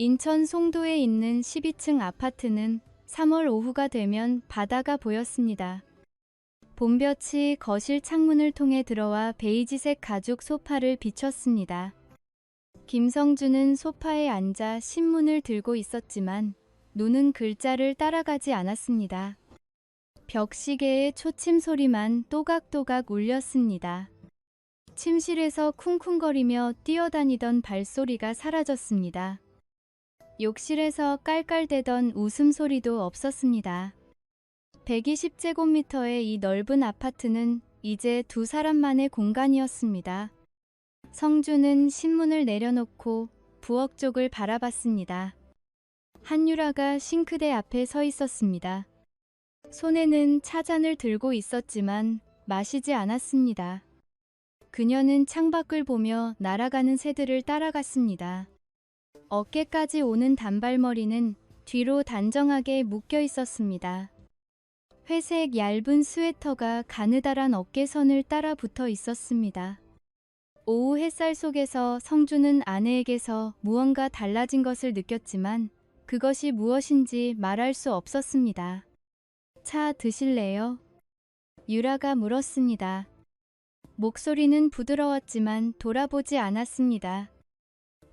인천 송도에 있는 12층 아파트는 3월 오후가 되면 바다가 보였습니다. 봄볕이 거실 창문을 통해 들어와 베이지색 가죽 소파를 비췄습니다. 김성주는 소파에 앉아 신문을 들고 있었지만 눈은 글자를 따라가지 않았습니다. 벽시계의 초침 소리만 또각또각 울렸습니다. 침실에서 쿵쿵거리며 뛰어다니던 발소리가 사라졌습니다. 욕실에서 깔깔대던 웃음소리도 없었습니다. 120제곱미터의 이 넓은 아파트는 이제 두 사람만의 공간이었습니다. 성주는 신문을 내려놓고 부엌 쪽을 바라봤습니다. 한유라가 싱크대 앞에 서 있었습니다. 손에는 차잔을 들고 있었지만 마시지 않았습니다. 그녀는 창밖을 보며 날아가는 새들을 따라갔습니다. 어깨까지 오는 단발머리는 뒤로 단정하게 묶여 있었습니다. 회색 얇은 스웨터가 가느다란 어깨선을 따라 붙어 있었습니다. 오후 햇살 속에서 성주는 아내에게서 무언가 달라진 것을 느꼈지만 그것이 무엇인지 말할 수 없었습니다. 차 드실래요? 유라가 물었습니다. 목소리는 부드러웠지만 돌아보지 않았습니다.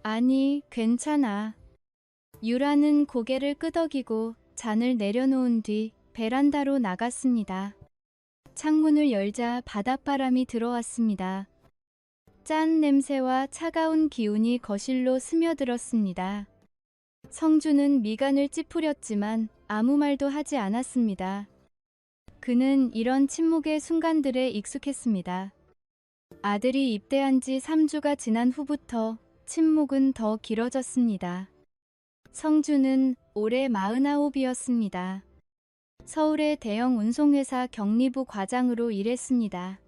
아니, 괜찮아. 유라는 고개를 끄덕이고 잔을 내려놓은 뒤 베란다로 나갔습니다. 창문을 열자 바닷바람이 들어왔습니다. 짠 냄새와 차가운 기운이 거실로 스며들었습니다. 성주는 미간을 찌푸렸지만 아무 말도 하지 않았습니다. 그는 이런 침묵의 순간들에 익숙했습니다. 아들이 입대한 지 3주가 지난 후부터 침묵은 더 길어졌습니다. 성주는 올해 49이었습니다. 서울의 대형 운송회사 경리부 과장으로 일했습니다.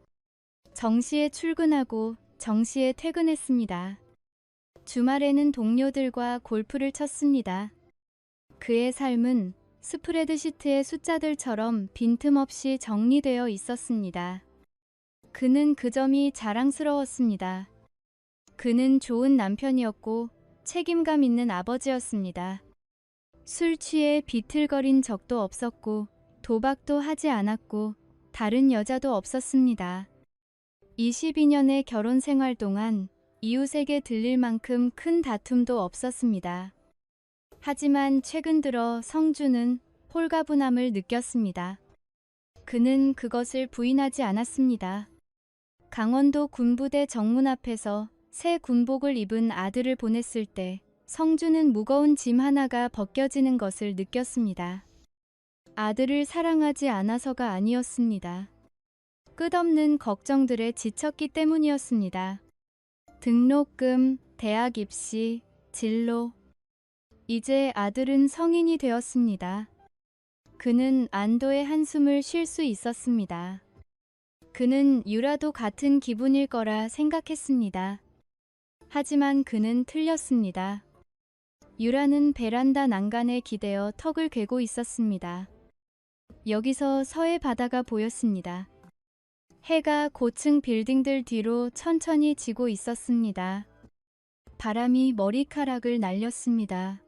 정시에 출근하고 정시에 퇴근했습니다. 주말에는 동료들과 골프를 쳤습니다. 그의 삶은 스프레드시트의 숫자들처럼 빈틈없이 정리되어 있었습니다. 그는 그 점이 자랑스러웠습니다. 그는 좋은 남편이었고 책임감 있는 아버지였습니다. 술 취해 비틀거린 적도 없었고 도박도 하지 않았고 다른 여자도 없었습니다. 22년의 결혼 생활 동안 이웃에게 들릴 만큼 큰 다툼도 없었습니다. 하지만 최근 들어 성주는 홀가분함을 느꼈습니다. 그는 그것을 부인하지 않았습니다. 강원도 군부대 정문 앞에서 새 군복을 입은 아들을 보냈을 때 성주는 무거운 짐 하나가 벗겨지는 것을 느꼈습니다. 아들을 사랑하지 않아서가 아니었습니다. 끝없는 걱정들에 지쳤기 때문이었습니다. 등록금, 대학 입시, 진로. 이제 아들은 성인이 되었습니다. 그는 안도의 한숨을 쉴 수 있었습니다. 그는 유라도 같은 기분일 거라 생각했습니다. 하지만 그는 틀렸습니다. 유라는 베란다 난간에 기대어 턱을 괴고 있었습니다. 여기서 서해 바다가 보였습니다. 해가 고층 빌딩들 뒤로 천천히 지고 있었습니다. 바람이 머리카락을 날렸습니다.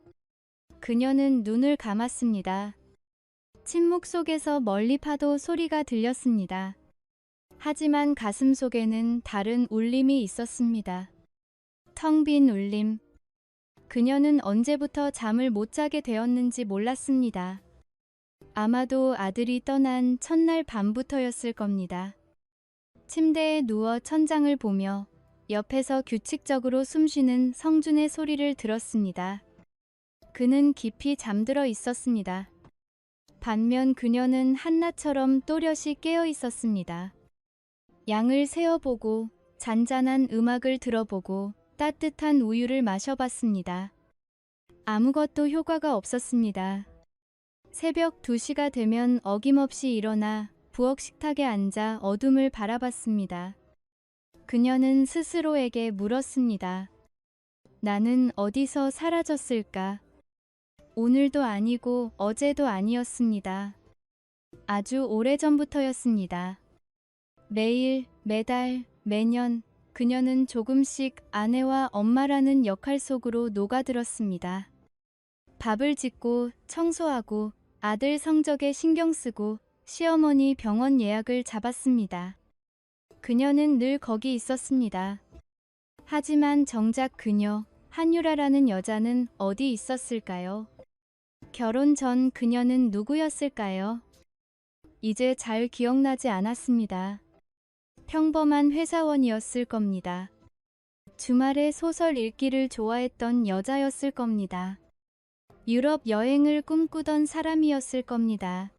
그녀는 눈을 감았습니다. 침묵 속에서 멀리 파도 소리가 들렸습니다. 하지만 가슴 속에는 다른 울림이 있었습니다. 텅 빈 울림. 그녀는 언제부터 잠을 못 자게 되었는지 몰랐습니다. 아마도 아들이 떠난 첫날 밤부터였을 겁니다. 침대에 누워 천장을 보며 옆에서 규칙적으로 숨쉬는 성준의 소리를 들었습니다. 그는 깊이 잠들어 있었습니다. 반면 그녀는 한낮처럼 또렷이 깨어 있었습니다. 양을 세어보고 잔잔한 음악을 들어보고 따뜻한 우유를 마셔봤습니다. 아무것도 효과가 없었습니다. 새벽 2시가 되면 어김없이 일어나 부엌 식탁에 앉아 어둠을 바라봤습니다. 그녀는 스스로에게 물었습니다. 나는 어디서 사라졌을까? 오늘도 아니고 어제도 아니었습니다. 아주 오래전부터였습니다. 매일, 매달, 매년 그녀는 조금씩 아내와 엄마라는 역할 속으로 녹아들었습니다. 밥을 짓고 청소하고 아들 성적에 신경 쓰고 시어머니 병원 예약을 잡았습니다. 그녀는 늘 거기 있었습니다. 하지만 정작 그녀, 한유라라는 여자는 어디 있었을까요? 결혼 전 그녀는 누구였을까요? 이제 잘 기억나지 않았습니다. 평범한 회사원이었을 겁니다. 주말에 소설 읽기를 좋아했던 여자였을 겁니다. 유럽 여행을 꿈꾸던 사람이었을 겁니다.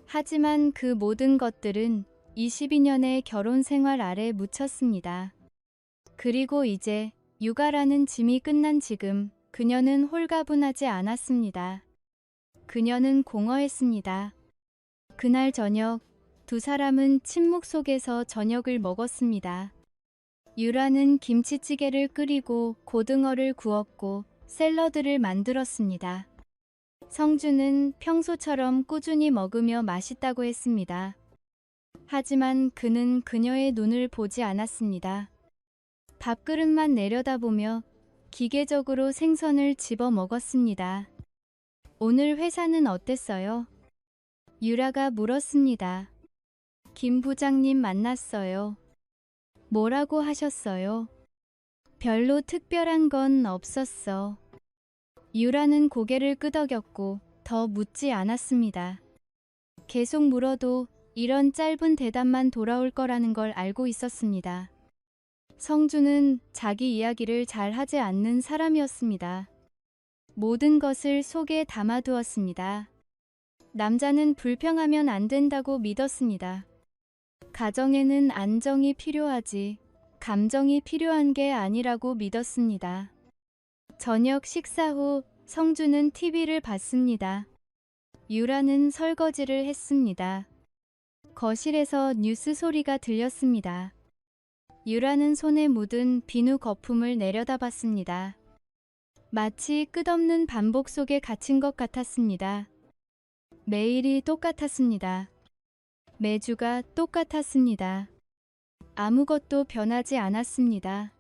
하지만 그 모든 것들은 22년의 결혼 생활 아래 묻혔습니다. 그리고 이제 육아라는 짐이 끝난 지금 그녀는 홀가분하지 않았습니다. 그녀는 공허했습니다. 그날 저녁 두 사람은 침묵 속에서 저녁을 먹었습니다. 유라는 김치찌개를 끓이고 고등어를 구웠고 샐러드를 만들었습니다. 성주는 평소처럼 꾸준히 먹으며 맛있다고 했습니다. 하지만 그는 그녀의 눈을 보지 않았습니다. 밥그릇만 내려다보며 기계적으로 생선을 집어 먹었습니다. 오늘 회사는 어땠어요? 유라가 물었습니다. 김 부장님 만났어요. 뭐라고 하셨어요? 별로 특별한 건 없었어. 유라는 고개를 끄덕였고 더 묻지 않았습니다. 계속 물어도 이런 짧은 대답만 돌아올 거라는 걸 알고 있었습니다. 성주는 자기 이야기를 잘 하지 않는 사람이었습니다. 모든 것을 속에 담아두었습니다. 남자는 불평하면 안 된다고 믿었습니다. 가정에는 안정이 필요하지, 감정이 필요한 게 아니라고 믿었습니다. 저녁 식사 후 성주는 TV를 봤습니다. 유라는 설거지를 했습니다. 거실에서 뉴스 소리가 들렸습니다. 유라는 손에 묻은 비누 거품을 내려다봤습니다. 마치 끝없는 반복 속에 갇힌 것 같았습니다. 매일이 똑같았습니다. 매주가 똑같았습니다. 아무것도 변하지 않았습니다.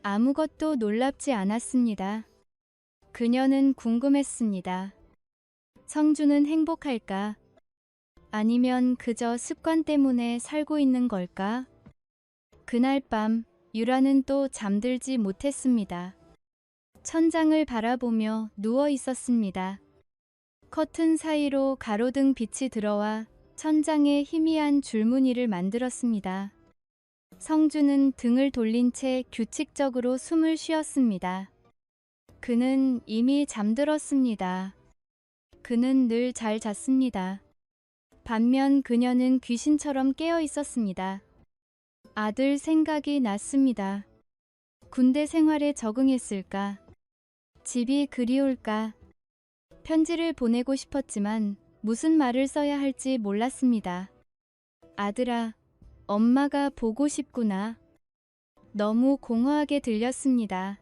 아무것도 놀랍지 않았습니다. 그녀는 궁금했습니다. 성주는 행복할까? 아니면 그저 습관 때문에 살고 있는 걸까? 그날 밤 유라는 또 잠들지 못했습니다. 천장을 바라보며 누워 있었습니다. 커튼 사이로 가로등 빛이 들어와 천장에 희미한 줄무늬를 만들었습니다. 성주는 등을 돌린 채 규칙적으로 숨을 쉬었습니다. 그는 이미 잠들었습니다. 그는 늘 잘 잤습니다. 반면 그녀는 귀신처럼 깨어 있었습니다. 아들 생각이 났습니다. 군대 생활에 적응했을까? 집이 그리울까? 편지를 보내고 싶었지만 무슨 말을 써야 할지 몰랐습니다. 아들아, 엄마가 보고 싶구나. 너무 공허하게 들렸습니다.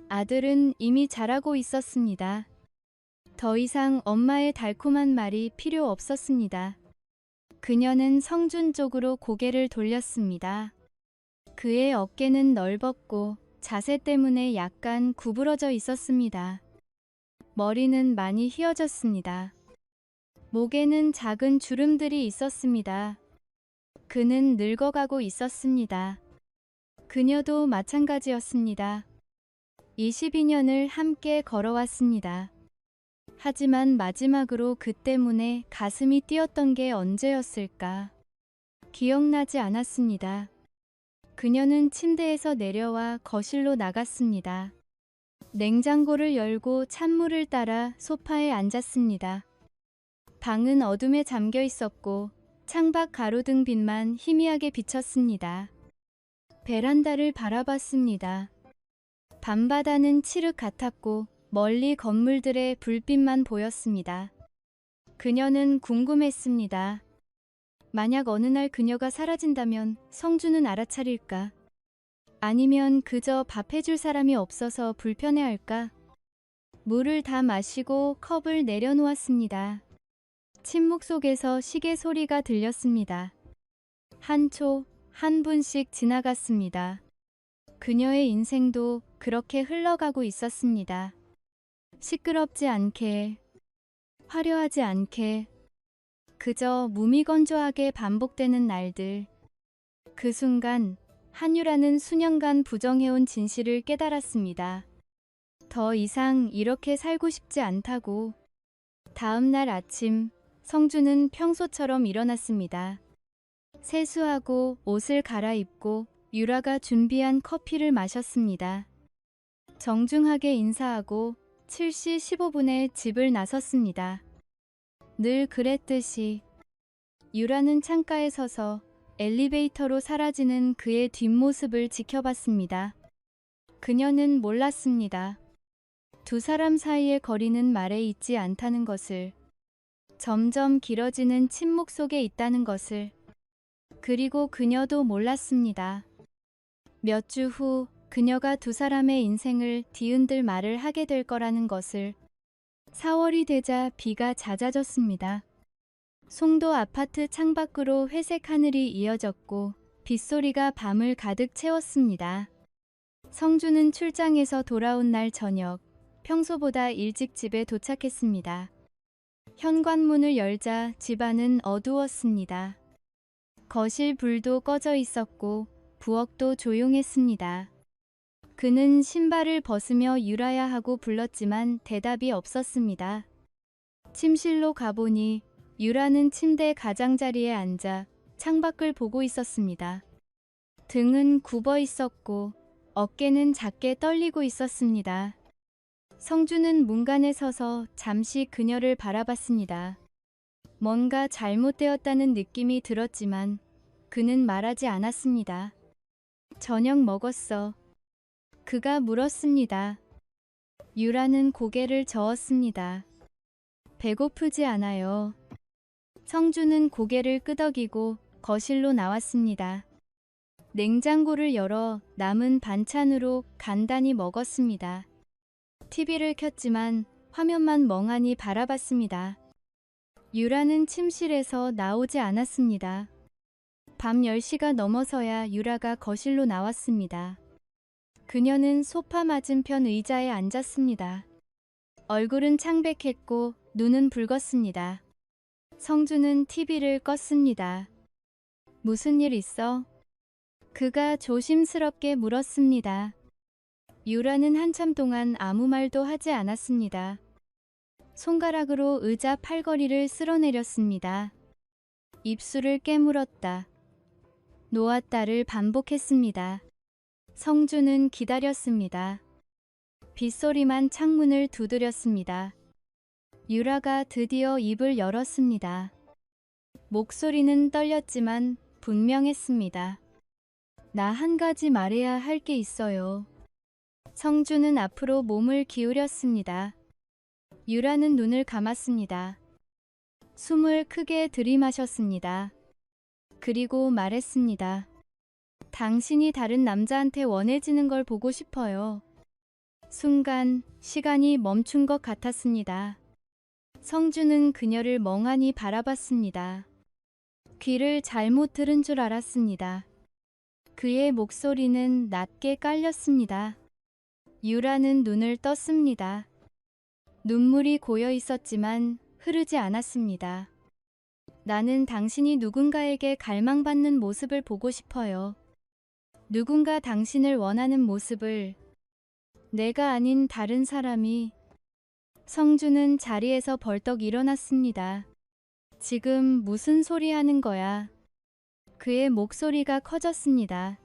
아들은 이미 잘하고 있었습니다. 더 이상 엄마의 달콤한 말이 필요 없었습니다. 그녀는 성준 쪽으로 고개를 돌렸습니다. 그의 어깨는 넓었고 자세 때문에 약간 구부러져 있었습니다. 머리는 많이 휘어졌습니다. 목에는 작은 주름들이 있었습니다. 그는 늙어가고 있었습니다. 그녀도 마찬가지였습니다. 22년을 함께 걸어왔습니다. 하지만 마지막으로 그 때문에 가슴이 뛰었던 게 언제였을까? 기억나지 않았습니다. 그녀는 침대에서 내려와 거실로 나갔습니다. 냉장고를 열고 찬물을 따라 소파에 앉았습니다. 방은 어둠에 잠겨 있었고 창밖 가로등 빛만 희미하게 비쳤습니다. 베란다를 바라봤습니다. 밤바다는 칠흑 같았고 멀리 건물들의 불빛만 보였습니다. 그녀는 궁금했습니다. 만약 어느 날 그녀가 사라진다면 성주는 알아차릴까? 아니면 그저 밥 해줄 사람이 없어서 불편해할까? 물을 다 마시고 컵을 내려놓았습니다. 침묵 속에서 시계 소리가 들렸습니다. 한 초, 한 분씩 지나갔습니다. 그녀의 인생도 그렇게 흘러가고 있었습니다. 시끄럽지 않게, 화려하지 않게, 그저 무미건조하게 반복되는 날들. 그 순간 한유라는 수년간 부정해온 진실을 깨달았습니다. 더 이상 이렇게 살고 싶지 않다고. 다음 날 아침, 성주는 평소처럼 일어났습니다. 세수하고 옷을 갈아입고 유라가 준비한 커피를 마셨습니다. 정중하게 인사하고 7시 15분에 집을 나섰습니다. 늘 그랬듯이 유라는 창가에 서서 엘리베이터로 사라지는 그의 뒷모습을 지켜봤습니다. 그녀는 몰랐습니다. 두 사람 사이의 거리는 말에 있지 않다는 것을, 점점 길어지는 침묵 속에 있다는 것을. 그리고 그녀도 몰랐습니다. 몇 주 후 그녀가 두 사람의 인생을 뒤흔들 말을 하게 될 거라는 것을. 4월이 되자 비가 잦아졌습니다. 송도 아파트 창밖으로 회색 하늘이 이어졌고 빗소리가 밤을 가득 채웠습니다. 성주는 출장에서 돌아온 날 저녁, 평소보다 일찍 집에 도착했습니다. 현관문을 열자 집안은 어두웠습니다. 거실 불도 꺼져 있었고 부엌도 조용했습니다. 그는 신발을 벗으며 유라야 하고 불렀지만 대답이 없었습니다. 침실로 가보니 유라는 침대 가장자리에 앉아 창밖을 보고 있었습니다. 등은 굽어 있었고 어깨는 작게 떨리고 있었습니다. 성주는 문간에 서서 잠시 그녀를 바라봤습니다. 뭔가 잘못되었다는 느낌이 들었지만 그는 말하지 않았습니다. 저녁 먹었어. 그가 물었습니다. 유라는 고개를 저었습니다. 배고프지 않아요. 성주는 고개를 끄덕이고 거실로 나왔습니다. 냉장고를 열어 남은 반찬으로 간단히 먹었습니다. TV를 켰지만 화면만 멍하니 바라봤습니다. 유라는 침실에서 나오지 않았습니다. 밤 10시가 넘어서야 유라가 거실로 나왔습니다. 그녀는 소파 맞은편 의자에 앉았습니다. 얼굴은 창백했고 눈은 붉었습니다. 성주는 TV를 껐습니다. 무슨 일 있어? 그가 조심스럽게 물었습니다. 유라는 한참 동안 아무 말도 하지 않았습니다. 손가락으로 의자 팔걸이를 쓸어내렸습니다. 입술을 깨물었다. 놓았다를 반복했습니다. 성주는 기다렸습니다. 빗소리만 창문을 두드렸습니다. 유라가 드디어 입을 열었습니다. 목소리는 떨렸지만 분명했습니다. 나 한 가지 말해야 할 게 있어요. 성주는 앞으로 몸을 기울였습니다. 유라는 눈을 감았습니다. 숨을 크게 들이마셨습니다. 그리고 말했습니다. 당신이 다른 남자한테 원해지는 걸 보고 싶어요. 순간 시간이 멈춘 것 같았습니다. 성주는 그녀를 멍하니 바라봤습니다. 귀를 잘못 들은 줄 알았습니다. 그의 목소리는 낮게 깔렸습니다. 유라는 눈을 떴습니다. 눈물이 고여 있었지만 흐르지 않았습니다. 나는 당신이 누군가에게 갈망받는 모습을 보고 싶어요. 누군가 당신을 원하는 모습을. 내가 아닌 다른 사람이. 성주는 자리에서 벌떡 일어났습니다. 지금 무슨 소리 하는 거야? 그의 목소리가 커졌습니다.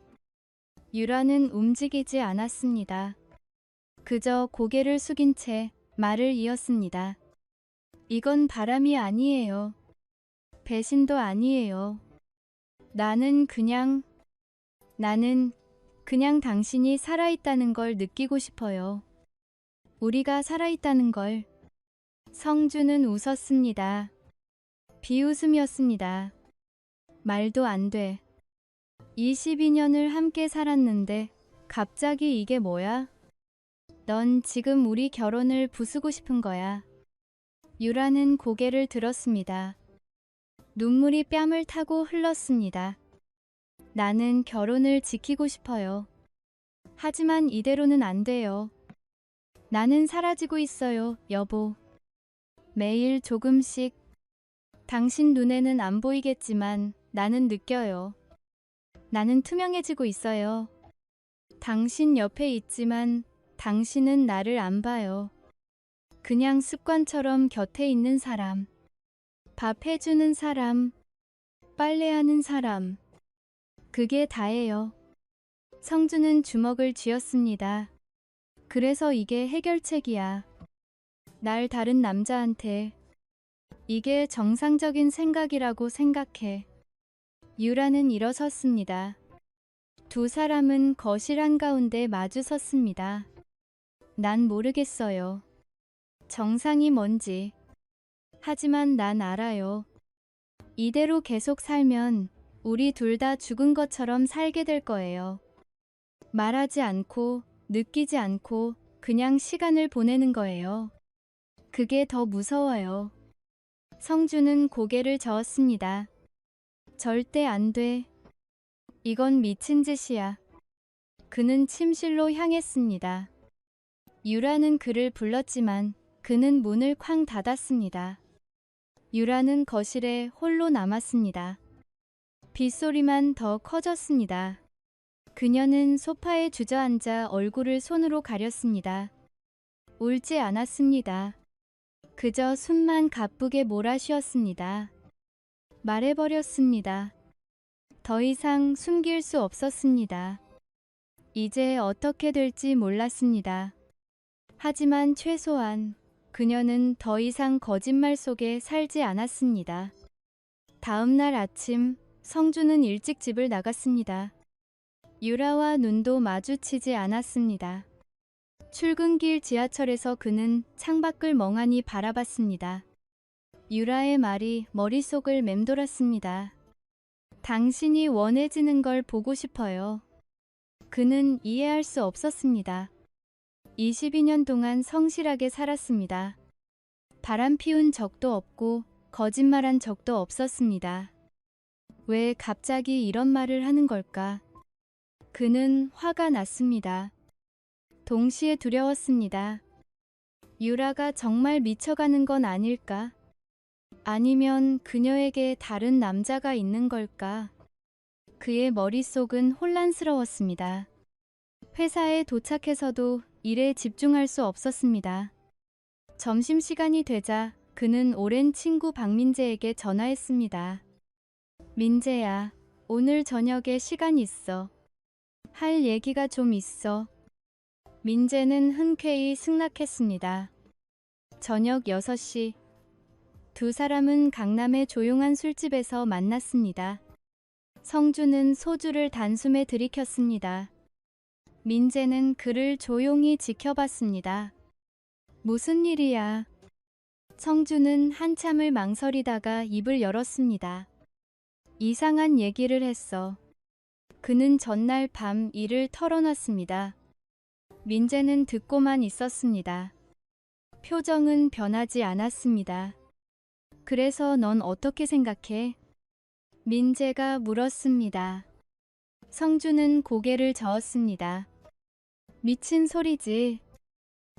유라는 움직이지 않았습니다. 그저 고개를 숙인 채 말을 이었습니다. 이건 바람이 아니에요. 배신도 아니에요. 나는 그냥 당신이 살아있다는 걸 느끼고 싶어요. 우리가 살아있다는 걸. 성주는 웃었습니다. 비웃음이었습니다. 말도 안 돼. 22년을 함께 살았는데 갑자기 이게 뭐야? 넌 지금 우리 결혼을 부수고 싶은 거야. 유라는 고개를 들었습니다. 눈물이 뺨을 타고 흘렀습니다. 나는 결혼을 지키고 싶어요. 하지만 이대로는 안 돼요. 나는 사라지고 있어요, 여보. 매일 조금씩. 당신 눈에는 안 보이겠지만 나는 느껴요. 나는 투명해지고 있어요. 당신 옆에 있지만 당신은 나를 안 봐요. 그냥 습관처럼 곁에 있는 사람. 밥 해주는 사람. 빨래하는 사람. 그게 다예요. 성주는 주먹을 쥐었습니다. 그래서 이게 해결책이야. 날 다른 남자한테. 이게 정상적인 생각이라고 생각해. 유라는 일어섰습니다. 두 사람은 거실 한가운데 마주 섰습니다. 난 모르겠어요. 정상이 뭔지. 하지만 난 알아요. 이대로 계속 살면 우리 둘 다 죽은 것처럼 살게 될 거예요. 말하지 않고, 느끼지 않고, 그냥 시간을 보내는 거예요. 그게 더 무서워요. 성주는 고개를 저었습니다. 절대 안 돼. 이건 미친 짓이야. 그는 침실로 향했습니다. 유라는 그를 불렀지만 그는 문을 쾅 닫았습니다. 유라는 거실에 홀로 남았습니다. 빗소리만 더 커졌습니다. 그녀는 소파에 주저앉아 얼굴을 손으로 가렸습니다. 울지 않았습니다. 그저 숨만 가쁘게 몰아쉬었습니다. 말해버렸습니다. 더 이상 숨길 수 없었습니다. 이제 어떻게 될지 몰랐습니다. 하지만 최소한 그녀는 더 이상 거짓말 속에 살지 않았습니다. 다음 날 아침, 성주는 일찍 집을 나갔습니다. 유라와 눈도 마주치지 않았습니다. 출근길 지하철에서 그는 창밖을 멍하니 바라봤습니다. 유라의 말이 머릿속을 맴돌았습니다. 당신이 원해지는 걸 보고 싶어요. 그는 이해할 수 없었습니다. 22년 동안 성실하게 살았습니다. 바람 피운 적도 없고 거짓말한 적도 없었습니다. 왜 갑자기 이런 말을 하는 걸까? 그는 화가 났습니다. 동시에 두려웠습니다. 유라가 정말 미쳐가는 건 아닐까? 아니면 그녀에게 다른 남자가 있는 걸까? 그의 머릿속은 혼란스러웠습니다. 회사에 도착해서도 일에 집중할 수 없었습니다. 점심시간이 되자 그는 오랜 친구 박민재에게 전화했습니다. 민재야, 오늘 저녁에 시간 있어. 할 얘기가 좀 있어. 민재는 흔쾌히 승낙했습니다. 저녁 6시. 두 사람은 강남의 조용한 술집에서 만났습니다. 성주는 소주를 단숨에 들이켰습니다. 민재는 그를 조용히 지켜봤습니다. 무슨 일이야? 성주는 한참을 망설이다가 입을 열었습니다. 이상한 얘기를 했어. 그는 전날 밤 일을 털어놨습니다. 민재는 듣고만 있었습니다. 표정은 변하지 않았습니다. 그래서 넌 어떻게 생각해? 민재가 물었습니다. 성주는 고개를 저었습니다. 미친 소리지.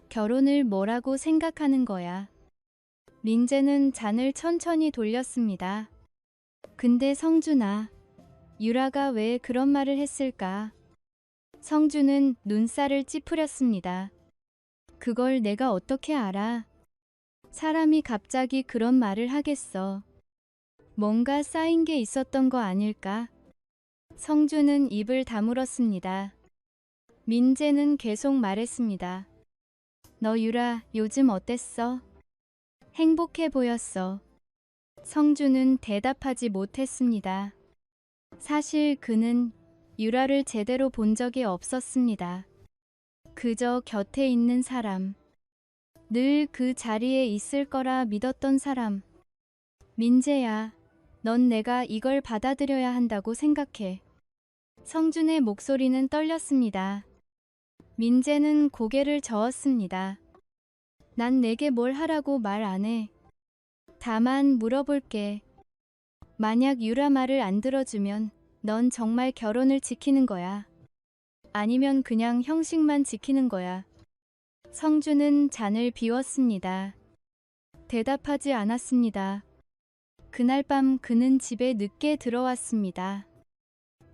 결혼을 뭐라고 생각하는 거야. 민재는 잔을 천천히 돌렸습니다. 근데 성준아, 유라가 왜 그런 말을 했을까? 성주는 눈살을 찌푸렸습니다. 그걸 내가 어떻게 알아? 사람이 갑자기 그런 말을 하겠어. 뭔가 쌓인 게 있었던 거 아닐까? 성주는 입을 다물었습니다. 민재는 계속 말했습니다. 너 유라 요즘 어땠어? 행복해 보였어. 성주는 대답하지 못했습니다. 사실 그는 유라를 제대로 본 적이 없었습니다. 그저 곁에 있는 사람. 늘 그 자리에 있을 거라 믿었던 사람. 민재야, 넌 내가 이걸 받아들여야 한다고 생각해. 성준의 목소리는 떨렸습니다. 민재는 고개를 저었습니다. 난 내게 뭘 하라고 말 안 해. 다만 물어볼게. 만약 유라 말을 안 들어주면 넌 정말 결혼을 지키는 거야. 아니면 그냥 형식만 지키는 거야. 성주는 잔을 비웠습니다. 대답하지 않았습니다. 그날 밤 그는 집에 늦게 들어왔습니다.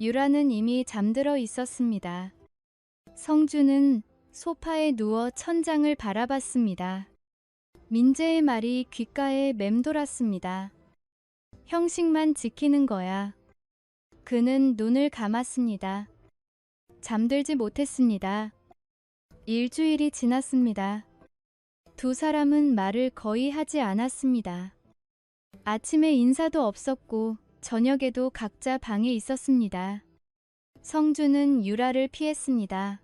유라는 이미 잠들어 있었습니다. 성주는 소파에 누워 천장을 바라봤습니다. 민재의 말이 귓가에 맴돌았습니다. 형식만 지키는 거야. 그는 눈을 감았습니다. 잠들지 못했습니다. 일주일이 지났습니다. 두 사람은 말을 거의 하지 않았습니다. 아침에 인사도 없었고 저녁에도 각자 방에 있었습니다. 성주는 유라를 피했습니다.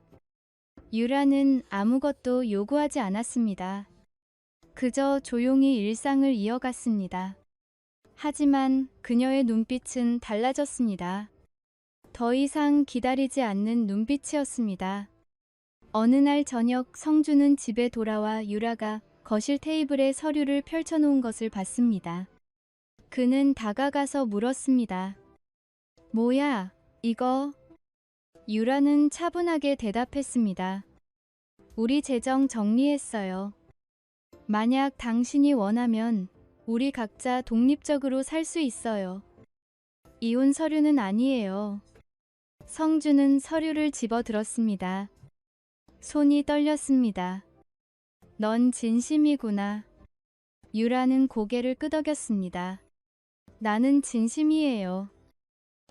유라는 아무것도 요구하지 않았습니다. 그저 조용히 일상을 이어갔습니다. 하지만 그녀의 눈빛은 달라졌습니다. 더 이상 기다리지 않는 눈빛이었습니다. 어느 날 저녁 성주는 집에 돌아와 유라가 거실 테이블에 서류를 펼쳐놓은 것을 봤습니다. 그는 다가가서 물었습니다. 뭐야, 이거? 유라는 차분하게 대답했습니다. 우리 재정 정리했어요. 만약 당신이 원하면 우리 각자 독립적으로 살 수 있어요. 이혼 서류는 아니에요. 성주는 서류를 집어들었습니다. 손이 떨렸습니다. 넌 진심이구나. 유라는 고개를 끄덕였습니다. 나는 진심이에요.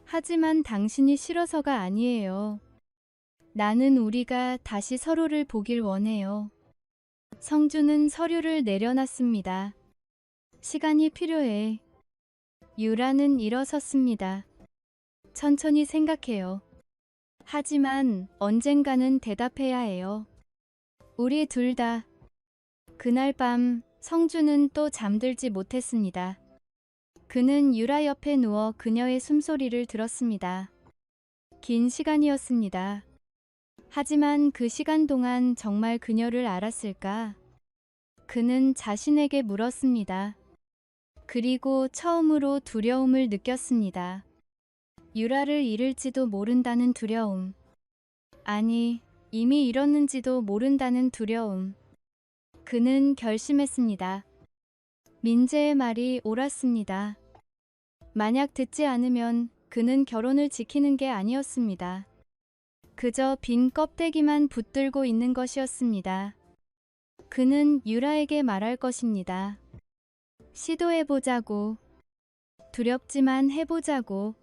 하지만 당신이 싫어서가 아니에요. 나는 우리가 다시 서로를 보길 원해요. 성주는 서류를 내려놨습니다. 시간이 필요해. 유라는 일어섰습니다. 천천히 생각해요. 하지만 언젠가는 대답해야 해요. 우리 둘 다. 그날 밤 성주는 또 잠들지 못했습니다. 그는 유라 옆에 누워 그녀의 숨소리를 들었습니다. 긴 시간이었습니다. 하지만 그 시간 동안 정말 그녀를 알았을까? 그는 자신에게 물었습니다. 그리고 처음으로 두려움을 느꼈습니다. 유라를 잃을지도 모른다는 두려움. 아니, 이미 잃었는지도 모른다는 두려움. 그는 결심했습니다. 민재의 말이 옳았습니다. 만약 듣지 않으면 그는 결혼을 지키는 게 아니었습니다. 그저 빈 껍데기만 붙들고 있는 것이었습니다. 그는 유라에게 말할 것입니다. 시도해보자고. 두렵지만 해보자고.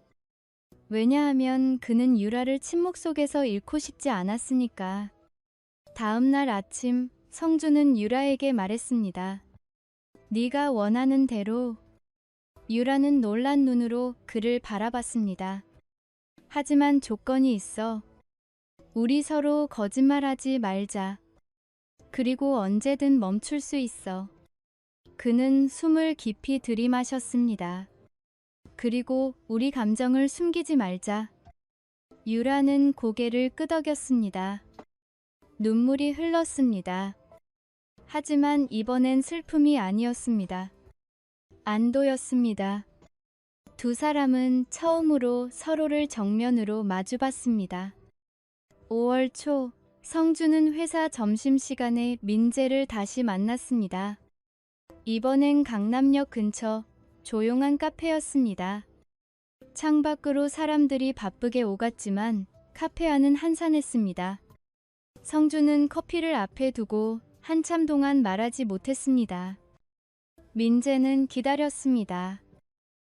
왜냐하면 그는 유라를 침묵 속에서 잃고 싶지 않았으니까. 다음 날 아침 성주는 유라에게 말했습니다. 네가 원하는 대로. 유라는 놀란 눈으로 그를 바라봤습니다. 하지만 조건이 있어. 우리 서로 거짓말하지 말자. 그리고 언제든 멈출 수 있어. 그는 숨을 깊이 들이마셨습니다. 그리고 우리 감정을 숨기지 말자. 유라는 고개를 끄덕였습니다. 눈물이 흘렀습니다. 하지만 이번엔 슬픔이 아니었습니다. 안도였습니다. 두 사람은 처음으로 서로를 정면으로 마주봤습니다. 5월 초 성주는 회사 점심시간에 민재를 다시 만났습니다. 이번엔 강남역 근처 조용한 카페였습니다. 창밖으로 사람들이 바쁘게 오갔지만 카페 안은 한산했습니다. 성주는 커피를 앞에 두고 한참 동안 말하지 못했습니다. 민재는 기다렸습니다.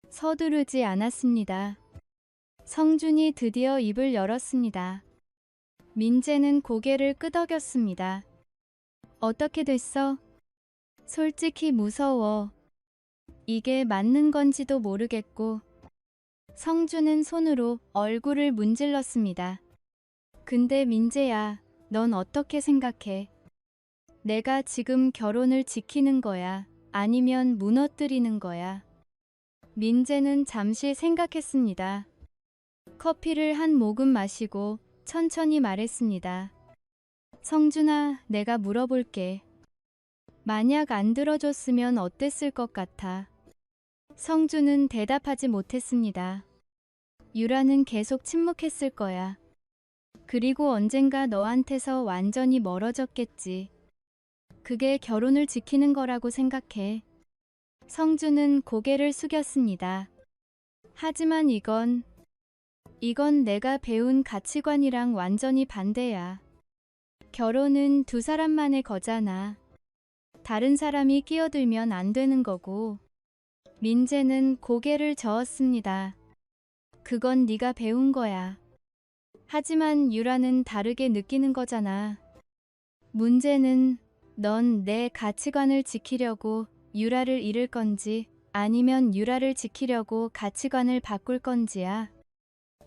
서두르지 않았습니다. 성준이 드디어 입을 열었습니다. 민재는 고개를 끄덕였습니다. 어떻게 됐어? 솔직히 무서워. 이게 맞는 건지도 모르겠고. 성주는 손으로 얼굴을 문질렀습니다. 근데 민재야, 넌 어떻게 생각해? 내가 지금 결혼을 지키는 거야? 아니면 무너뜨리는 거야? 민재는 잠시 생각했습니다. 커피를 한 모금 마시고 천천히 말했습니다. 성준아, 내가 물어볼게. 만약 안 들어줬으면 어땠을 것 같아? 성준은 대답하지 못했습니다. 유라는 계속 침묵했을 거야. 그리고 언젠가 너한테서 완전히 멀어졌겠지. 그게 결혼을 지키는 거라고 생각해. 성주는 고개를 숙였습니다. 하지만 이건 내가 배운 가치관이랑 완전히 반대야. 결혼은 두 사람만의 거잖아. 다른 사람이 끼어들면 안 되는 거고. 민재는 고개를 저었습니다. 그건 네가 배운 거야. 하지만 유라는 다르게 느끼는 거잖아. 문제는 넌 내 가치관을 지키려고 유라를 잃을 건지 아니면 유라를 지키려고 가치관을 바꿀 건지야.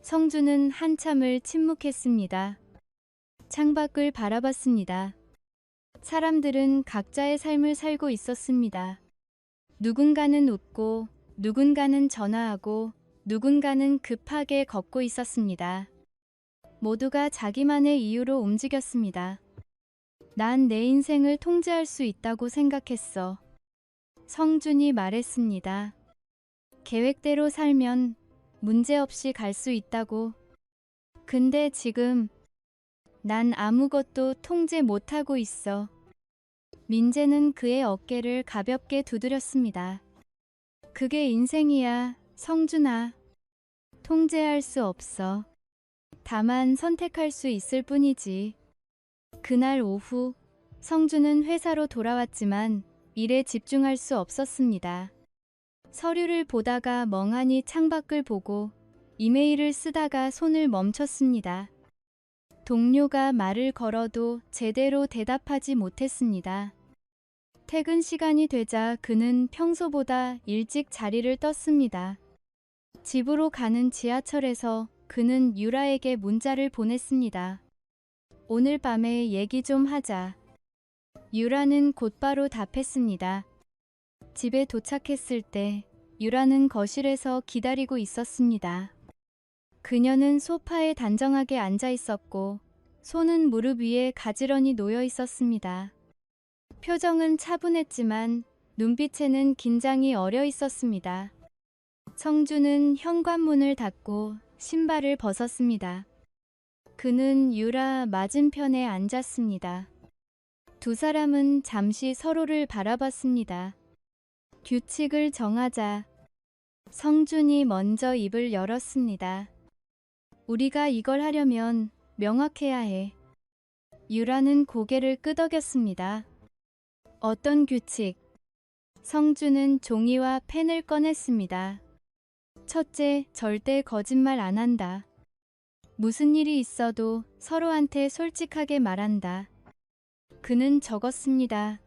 성주는 한참을 침묵했습니다. 창밖을 바라봤습니다. 사람들은 각자의 삶을 살고 있었습니다. 누군가는 웃고, 누군가는 전화하고, 누군가는 급하게 걷고 있었습니다. 모두가 자기만의 이유로 움직였습니다. 난 내 인생을 통제할 수 있다고 생각했어. 성준이 말했습니다. 계획대로 살면 문제없이 갈 수 있다고. 근데 지금 난 아무것도 통제 못하고 있어. 민재는 그의 어깨를 가볍게 두드렸습니다. 그게 인생이야, 성준아. 통제할 수 없어. 다만 선택할 수 있을 뿐이지. 그날 오후, 성준은 회사로 돌아왔지만 일에 집중할 수 없었습니다. 서류를 보다가 멍하니 창밖을 보고 이메일을 쓰다가 손을 멈췄습니다. 동료가 말을 걸어도 제대로 대답하지 못했습니다. 퇴근 시간이 되자 그는 평소보다 일찍 자리를 떴습니다. 집으로 가는 지하철에서 그는 유라에게 문자를 보냈습니다. 오늘 밤에 얘기 좀 하자. 유라는 곧바로 답했습니다. 집에 도착했을 때 유라는 거실에서 기다리고 있었습니다. 그녀는 소파에 단정하게 앉아 있었고 손은 무릎 위에 가지런히 놓여 있었습니다. 표정은 차분했지만 눈빛에는 긴장이 어려 있었습니다. 성주는 현관문을 닫고 신발을 벗었습니다. 그는 유라 맞은편에 앉았습니다. 두 사람은 잠시 서로를 바라봤습니다. 규칙을 정하자. 성준이 먼저 입을 열었습니다. 우리가 이걸 하려면 명확해야 해. 유라는 고개를 끄덕였습니다. 어떤 규칙? 성준은 종이와 펜을 꺼냈습니다. 첫째, 절대 거짓말 안 한다. 무슨 일이 있어도 서로한테 솔직하게 말한다. 그는 적었습니다.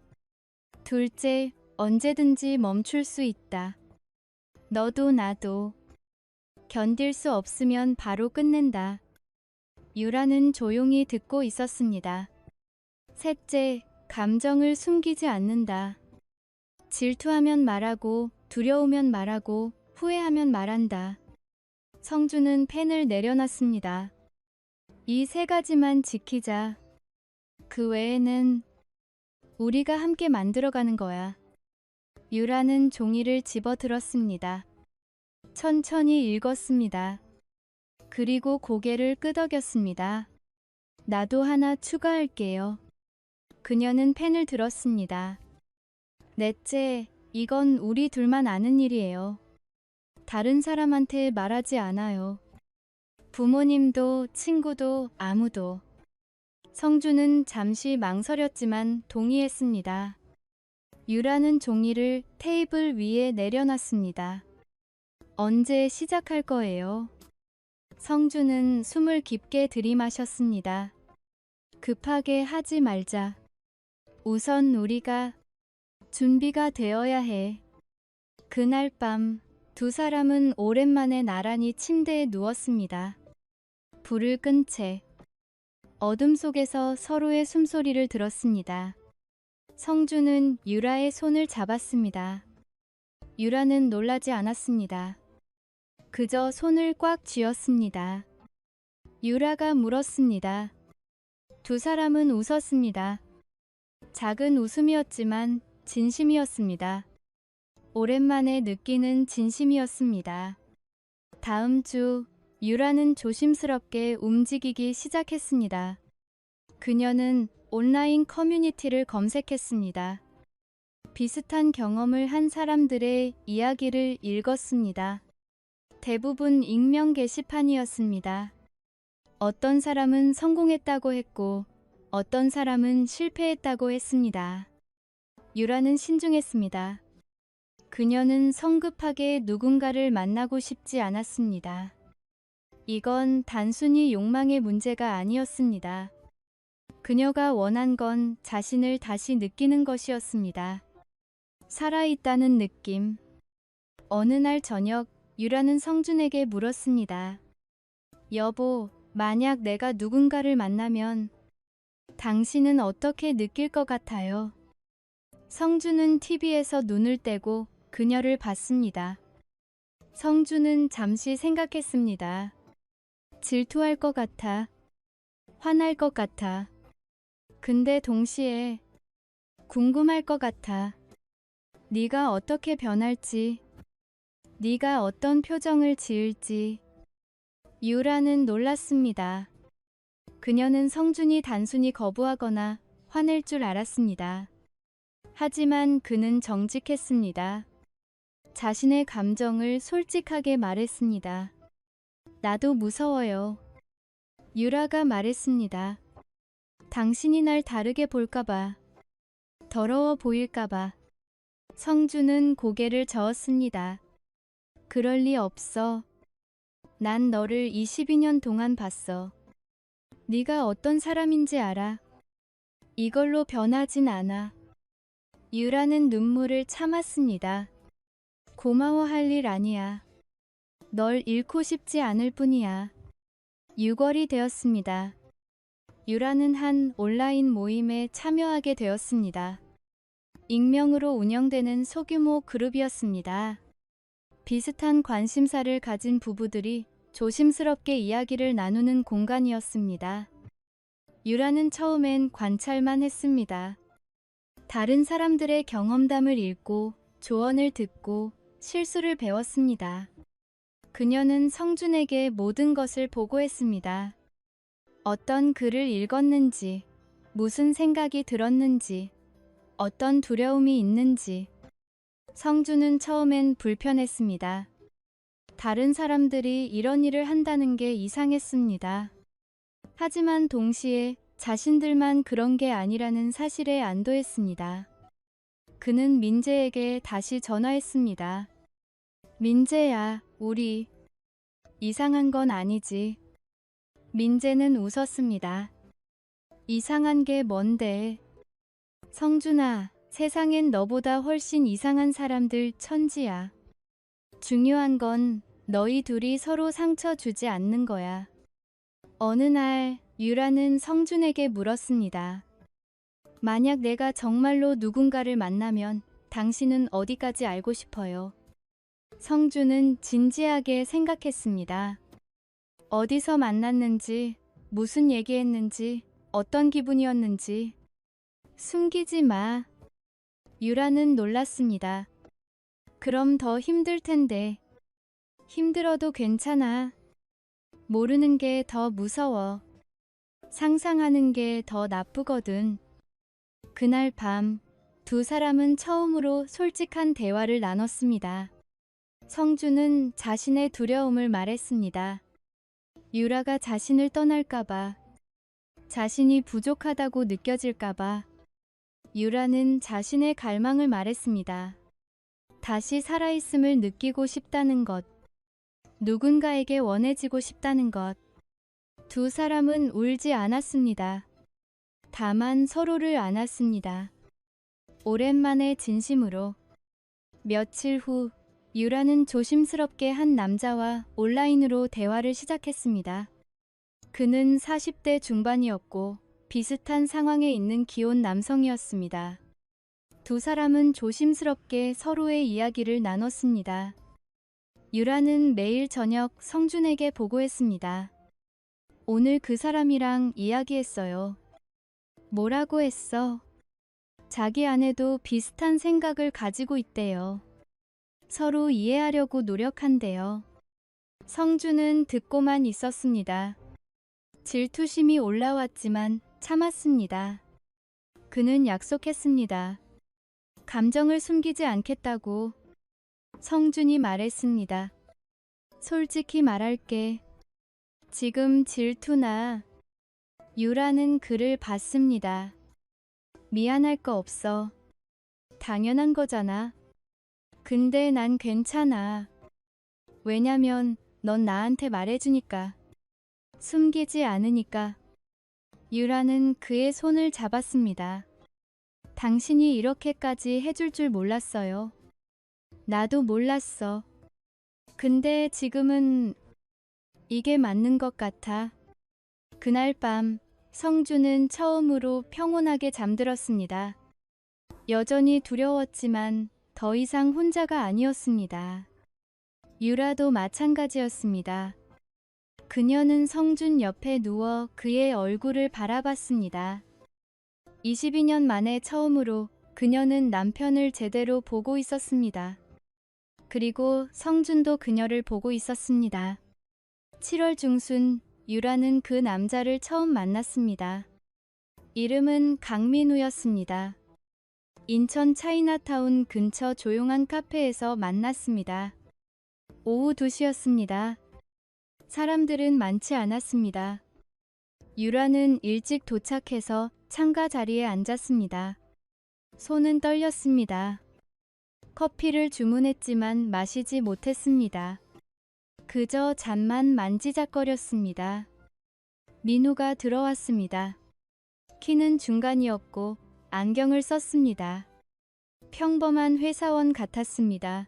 둘째, 언제든지 멈출 수 있다. 너도 나도. 견딜 수 없으면 바로 끝낸다. 유라는 조용히 듣고 있었습니다. 셋째, 감정을 숨기지 않는다. 질투하면 말하고, 두려우면 말하고, 후회하면 말한다. 성주는 펜을 내려놨습니다. 이 세 가지만 지키자. 그 외에는 우리가 함께 만들어가는 거야. 유라는 종이를 집어들었습니다. 천천히 읽었습니다. 그리고 고개를 끄덕였습니다. 나도 하나 추가할게요. 그녀는 펜을 들었습니다. 넷째, 이건 우리 둘만 아는 일이에요. 다른 사람한테 말하지 않아요. 부모님도 친구도 아무도. 성주는 잠시 망설였지만 동의했습니다. 유라는 종이를 테이블 위에 내려놨습니다. 언제 시작할 거예요? 성주는 숨을 깊게 들이마셨습니다. 급하게 하지 말자. 우선 우리가 준비가 되어야 해. 그날 밤 두 사람은 오랜만에 나란히 침대에 누웠습니다. 불을 끈 채 어둠 속에서 서로의 숨소리를 들었습니다. 성주는 유라의 손을 잡았습니다. 유라는 놀라지 않았습니다. 그저 손을 꽉 쥐었습니다. 유라가 물었습니다. 두 사람은 웃었습니다. 작은 웃음이었지만 진심이었습니다. 오랜만에 느끼는 진심이었습니다. 다음 주 유라는 조심스럽게 움직이기 시작했습니다. 그녀는 온라인 커뮤니티를 검색했습니다. 비슷한 경험을 한 사람들의 이야기를 읽었습니다. 대부분 익명 게시판이었습니다. 어떤 사람은 성공했다고 했고 어떤 사람은 실패했다고 했습니다. 유라는 신중했습니다. 그녀는 성급하게 누군가를 만나고 싶지 않았습니다. 이건 단순히 욕망의 문제가 아니었습니다. 그녀가 원한 건 자신을 다시 느끼는 것이었습니다. 살아있다는 느낌. 어느 날 저녁, 유라는 성준에게 물었습니다. 여보, 만약 내가 누군가를 만나면 당신은 어떻게 느낄 것 같아요? 성준은 TV에서 눈을 떼고 그녀를 봤습니다. 성준은 잠시 생각했습니다. 질투할 것 같아. 화날 것 같아. 근데 동시에 궁금할 것 같아. 네가 어떻게 변할지, 네가 어떤 표정을 지을지. 유라는 놀랐습니다. 그녀는 성준이 단순히 거부하거나 화낼 줄 알았습니다. 하지만 그는 정직했습니다. 자신의 감정을 솔직하게 말했습니다. 나도 무서워요. 유라가 말했습니다. 당신이 날 다르게 볼까봐, 더러워 보일까봐. 성준은 고개를 저었습니다. 그럴 리 없어. 난 너를 22년 동안 봤어. 네가 어떤 사람인지 알아. 이걸로 변하진 않아. 유라는 눈물을 참았습니다. 고마워할 일 아니야. 널 잃고 싶지 않을 뿐이야. 6월이 되었습니다. 유라는 한 온라인 모임에 참여하게 되었습니다. 익명으로 운영되는 소규모 그룹이었습니다. 비슷한 관심사를 가진 부부들이 조심스럽게 이야기를 나누는 공간이었습니다. 유라는 처음엔 관찰만 했습니다. 다른 사람들의 경험담을 읽고 조언을 듣고 실수를 배웠습니다. 그녀는 성준에게 모든 것을 보고했습니다. 어떤 글을 읽었는지, 무슨 생각이 들었는지, 어떤 두려움이 있는지. 성준은 처음엔 불편했습니다. 다른 사람들이 이런 일을 한다는 게 이상했습니다. 하지만 동시에 자신들만 그런 게 아니라는 사실에 안도했습니다. 그는 민재에게 다시 전화했습니다. 민재야, 우리 이상한 건 아니지. 민재는 웃었습니다. 이상한 게 뭔데? 성준아, 세상엔 너보다 훨씬 이상한 사람들 천지야. 중요한 건 너희 둘이 서로 상처 주지 않는 거야. 어느 날 유라는 성준에게 물었습니다. 만약 내가 정말로 누군가를 만나면 당신은 어디까지 알고 싶어요? 성준은 진지하게 생각했습니다. 어디서 만났는지, 무슨 얘기했는지, 어떤 기분이었는지. 숨기지 마. 유라는 놀랐습니다. 그럼 더 힘들 텐데. 힘들어도 괜찮아. 모르는 게 더 무서워. 상상하는 게 더 나쁘거든. 그날 밤, 두 사람은 처음으로 솔직한 대화를 나눴습니다. 성준은 자신의 두려움을 말했습니다. 유라가 자신을 떠날까봐, 자신이 부족하다고 느껴질까봐. 유라는 자신의 갈망을 말했습니다. 다시 살아있음을 느끼고 싶다는 것, 누군가에게 원해지고 싶다는 것. 두 사람은 울지 않았습니다. 다만 서로를 안았습니다. 오랜만에 진심으로. 며칠 후 유라는 조심스럽게 한 남자와 온라인으로 대화를 시작했습니다. 그는 40대 중반이었고 비슷한 상황에 있는 귀여운 남성이었습니다. 두 사람은 조심스럽게 서로의 이야기를 나눴습니다. 유라는 매일 저녁 성준에게 보고했습니다. 오늘 그 사람이랑 이야기했어요. 뭐라고 했어? 자기 아내도 비슷한 생각을 가지고 있대요. 서로 이해하려고 노력한대요. 성준은 듣고만 있었습니다. 질투심이 올라왔지만 참았습니다. 그는 약속했습니다. 감정을 숨기지 않겠다고. 성준이 말했습니다. 솔직히 말할게. 지금 질투나. 유라는 그를 봤습니다. 미안할 거 없어. 당연한 거잖아. 근데 난 괜찮아. 왜냐면 넌 나한테 말해주니까. 숨기지 않으니까. 유라는 그의 손을 잡았습니다. 당신이 이렇게까지 해줄 줄 몰랐어요. 나도 몰랐어. 근데 지금은 이게 맞는 것 같아. 그날 밤 성준은 처음으로 평온하게 잠들었습니다. 여전히 두려웠지만 더 이상 혼자가 아니었습니다. 유라도 마찬가지였습니다. 그녀는 성준 옆에 누워 그의 얼굴을 바라봤습니다. 22년 만에 처음으로 그녀는 남편을 제대로 보고 있었습니다. 그리고 성준도 그녀를 보고 있었습니다. 7월 중순 유라는 그 남자를 처음 만났습니다. 이름은 강민우였습니다. 인천 차이나타운 근처 조용한 카페에서 만났습니다. 오후 2시였습니다. 사람들은 많지 않았습니다. 유라는 일찍 도착해서 창가 자리에 앉았습니다. 손은 떨렸습니다. 커피를 주문했지만 마시지 못했습니다. 그저 잔만 만지작거렸습니다. 민우가 들어왔습니다. 키는 중간이었고 안경을 썼습니다. 평범한 회사원 같았습니다.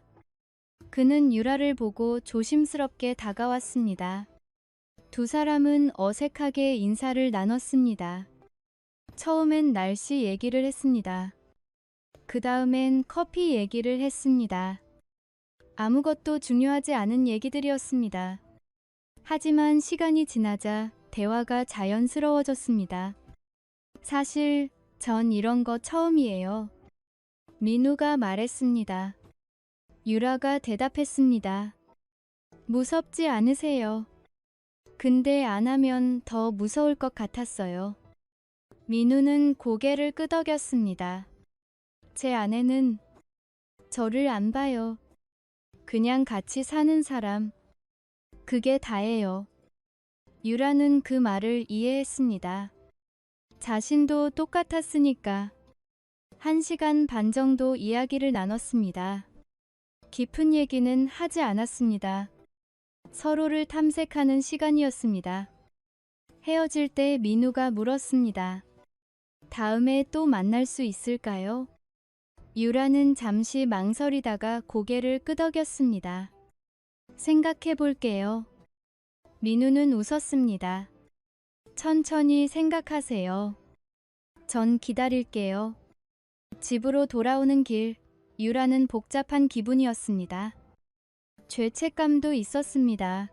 그는 유라를 보고 조심스럽게 다가왔습니다. 두 사람은 어색하게 인사를 나눴습니다. 처음엔 날씨 얘기를 했습니다. 그 다음엔 커피 얘기를 했습니다. 아무것도 중요하지 않은 얘기들이었습니다. 하지만 시간이 지나자 대화가 자연스러워졌습니다. 사실 전 이런 거 처음이에요. 민우가 말했습니다. 유라가 대답했습니다. 무섭지 않으세요? 근데 안 하면 더 무서울 것 같았어요. 민우는 고개를 끄덕였습니다. 제 아내는 저를 안 봐요. 그냥 같이 사는 사람. 그게 다예요. 유라는 그 말을 이해했습니다. 자신도 똑같았으니까. 1시간 반 정도 이야기를 나눴습니다. 깊은 얘기는 하지 않았습니다. 서로를 탐색하는 시간이었습니다. 헤어질 때 민우가 물었습니다. 다음에 또 만날 수 있을까요? 유라는 잠시 망설이다가 고개를 끄덕였습니다. 생각해 볼게요. 민우는 웃었습니다. 천천히 생각하세요. 전 기다릴게요. 집으로 돌아오는 길, 유라는 복잡한 기분이었습니다. 죄책감도 있었습니다.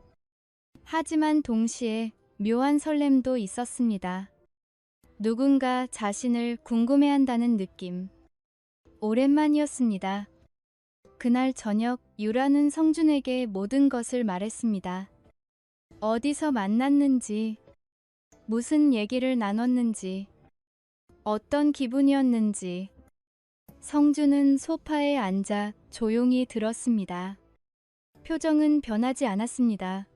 하지만 동시에 묘한 설렘도 있었습니다. 누군가 자신을 궁금해한다는 느낌. 오랜만이었습니다. 그날 저녁 유라는 성준에게 모든 것을 말했습니다. 어디서 만났는지, 무슨 얘기를 나눴는지, 어떤 기분이었는지. 성준은 소파에 앉아 조용히 들었습니다. 표정은 변하지 않았습니다.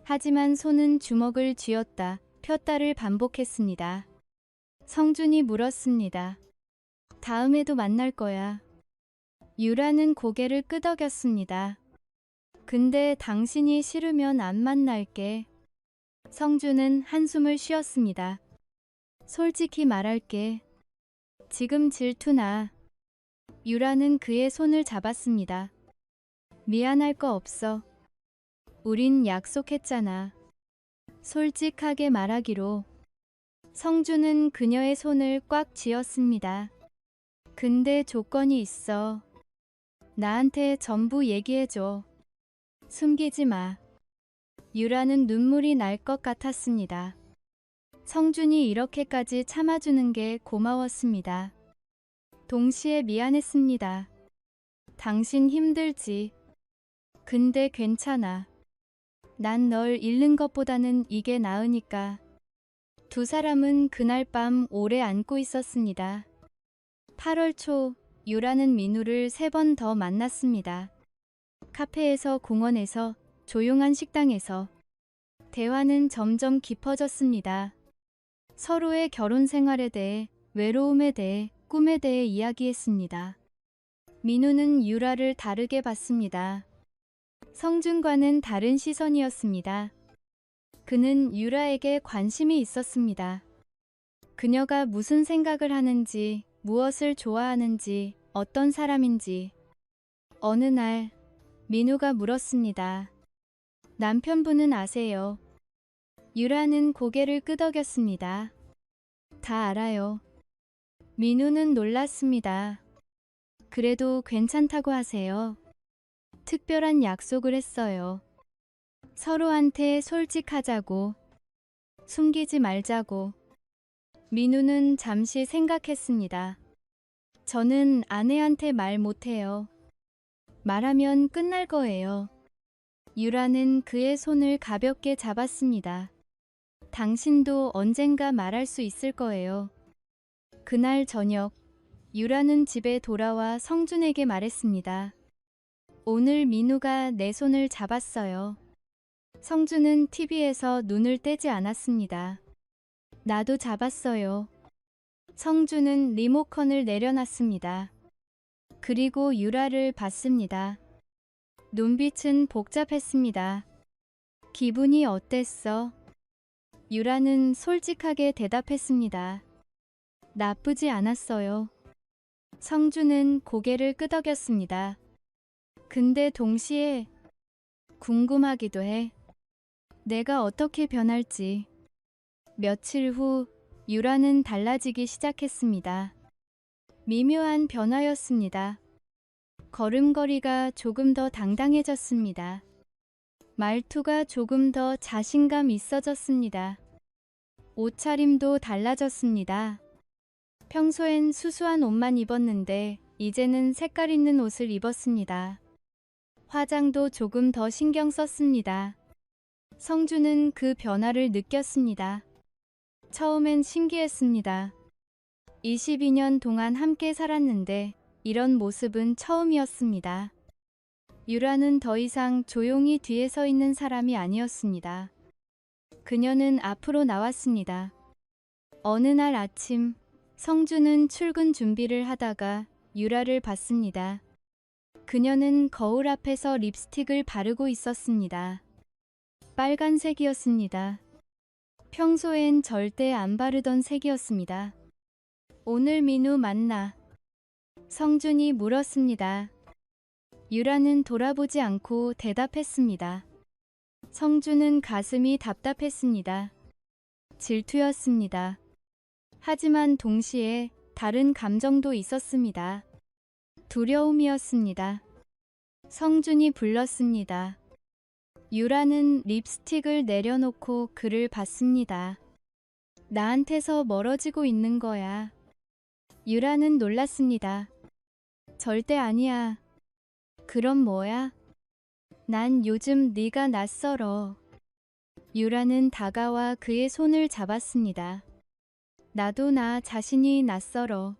하지만 손은 주먹을 쥐었다 폈다를 반복했습니다. 성준이 물었습니다. 다음에도 만날 거야. 유라는 고개를 끄덕였습니다. 근데 당신이 싫으면 안 만날게. 성준은 한숨을 쉬었습니다. 솔직히 말할게. 지금 질투나. 유라는 그의 손을 잡았습니다. 미안할 거 없어. 우린 약속했잖아. 솔직하게 말하기로. 성준은 그녀의 손을 꽉 쥐었습니다. 근데 조건이 있어. 나한테 전부 얘기해줘. 숨기지 마. 유라는 눈물이 날 것 같았습니다. 성준이 이렇게까지 참아주는 게 고마웠습니다. 동시에 미안했습니다. 당신 힘들지. 근데 괜찮아. 난 널 잃는 것보다는 이게 나으니까. 두 사람은 그날 밤 오래 안고 있었습니다. 8월 초 유라는 민우를 3번 더 만났습니다. 카페에서, 공원에서, 조용한 식당에서. 대화는 점점 깊어졌습니다. 서로의 결혼 생활에 대해, 외로움에 대해, 꿈에 대해 이야기했습니다. 민우는 유라를 다르게 봤습니다. 성준과는 다른 시선이었습니다. 그는 유라에게 관심이 있었습니다. 그녀가 무슨 생각을 하는지, 무엇을 좋아하는지, 어떤 사람인지. 어느 날 민우가 물었습니다. 남편분은 아세요? 유라는 고개를 끄덕였습니다. 다 알아요. 민우는 놀랐습니다. 그래도 괜찮다고 하세요. 특별한 약속을 했어요. 서로한테 솔직하자고, 숨기지 말자고. 민우는 잠시 생각했습니다. 저는 아내한테 말 못해요. 말하면 끝날 거예요. 유라는 그의 손을 가볍게 잡았습니다. 당신도 언젠가 말할 수 있을 거예요. 그날 저녁, 유라는 집에 돌아와 성준에게 말했습니다. 오늘 민우가 내 손을 잡았어요. 성준은 TV에서 눈을 떼지 않았습니다. 나도 잡았어요. 성준은 리모컨을 내려놨습니다. 그리고 유라를 봤습니다. 눈빛은 복잡했습니다. 기분이 어땠어? 유라는 솔직하게 대답했습니다. 나쁘지 않았어요. 성준은 고개를 끄덕였습니다. 근데 동시에 궁금하기도 해. 내가 어떻게 변할지. 며칠 후 유라는 달라지기 시작했습니다. 미묘한 변화였습니다. 걸음걸이가 조금 더 당당해졌습니다. 말투가 조금 더 자신감 있어졌습니다. 옷차림도 달라졌습니다. 평소엔 수수한 옷만 입었는데 이제는 색깔 있는 옷을 입었습니다. 화장도 조금 더 신경 썼습니다. 성준은 그 변화를 느꼈습니다. 처음엔 신기했습니다. 22년 동안 함께 살았는데 이런 모습은 처음이었습니다. 유라는 더 이상 조용히 뒤에 서 있는 사람이 아니었습니다. 그녀는 앞으로 나왔습니다. 어느 날 아침, 성준은 출근 준비를 하다가 유라를 봤습니다. 그녀는 거울 앞에서 립스틱을 바르고 있었습니다. 빨간색이었습니다. 평소엔 절대 안 바르던 색이었습니다. 오늘 민우 만나? 성준이 물었습니다. 유라는 돌아보지 않고 대답했습니다. 성준은 가슴이 답답했습니다. 질투였습니다. 하지만 동시에 다른 감정도 있었습니다. 두려움이었습니다. 성준이 불렀습니다. 유라는 립스틱을 내려놓고 그를 봤습니다. 나한테서 멀어지고 있는 거야. 유라는 놀랐습니다. 절대 아니야. 그럼 뭐야? 난 요즘 네가 낯설어. 유라는 다가와 그의 손을 잡았습니다. 나도 나 자신이 낯설어.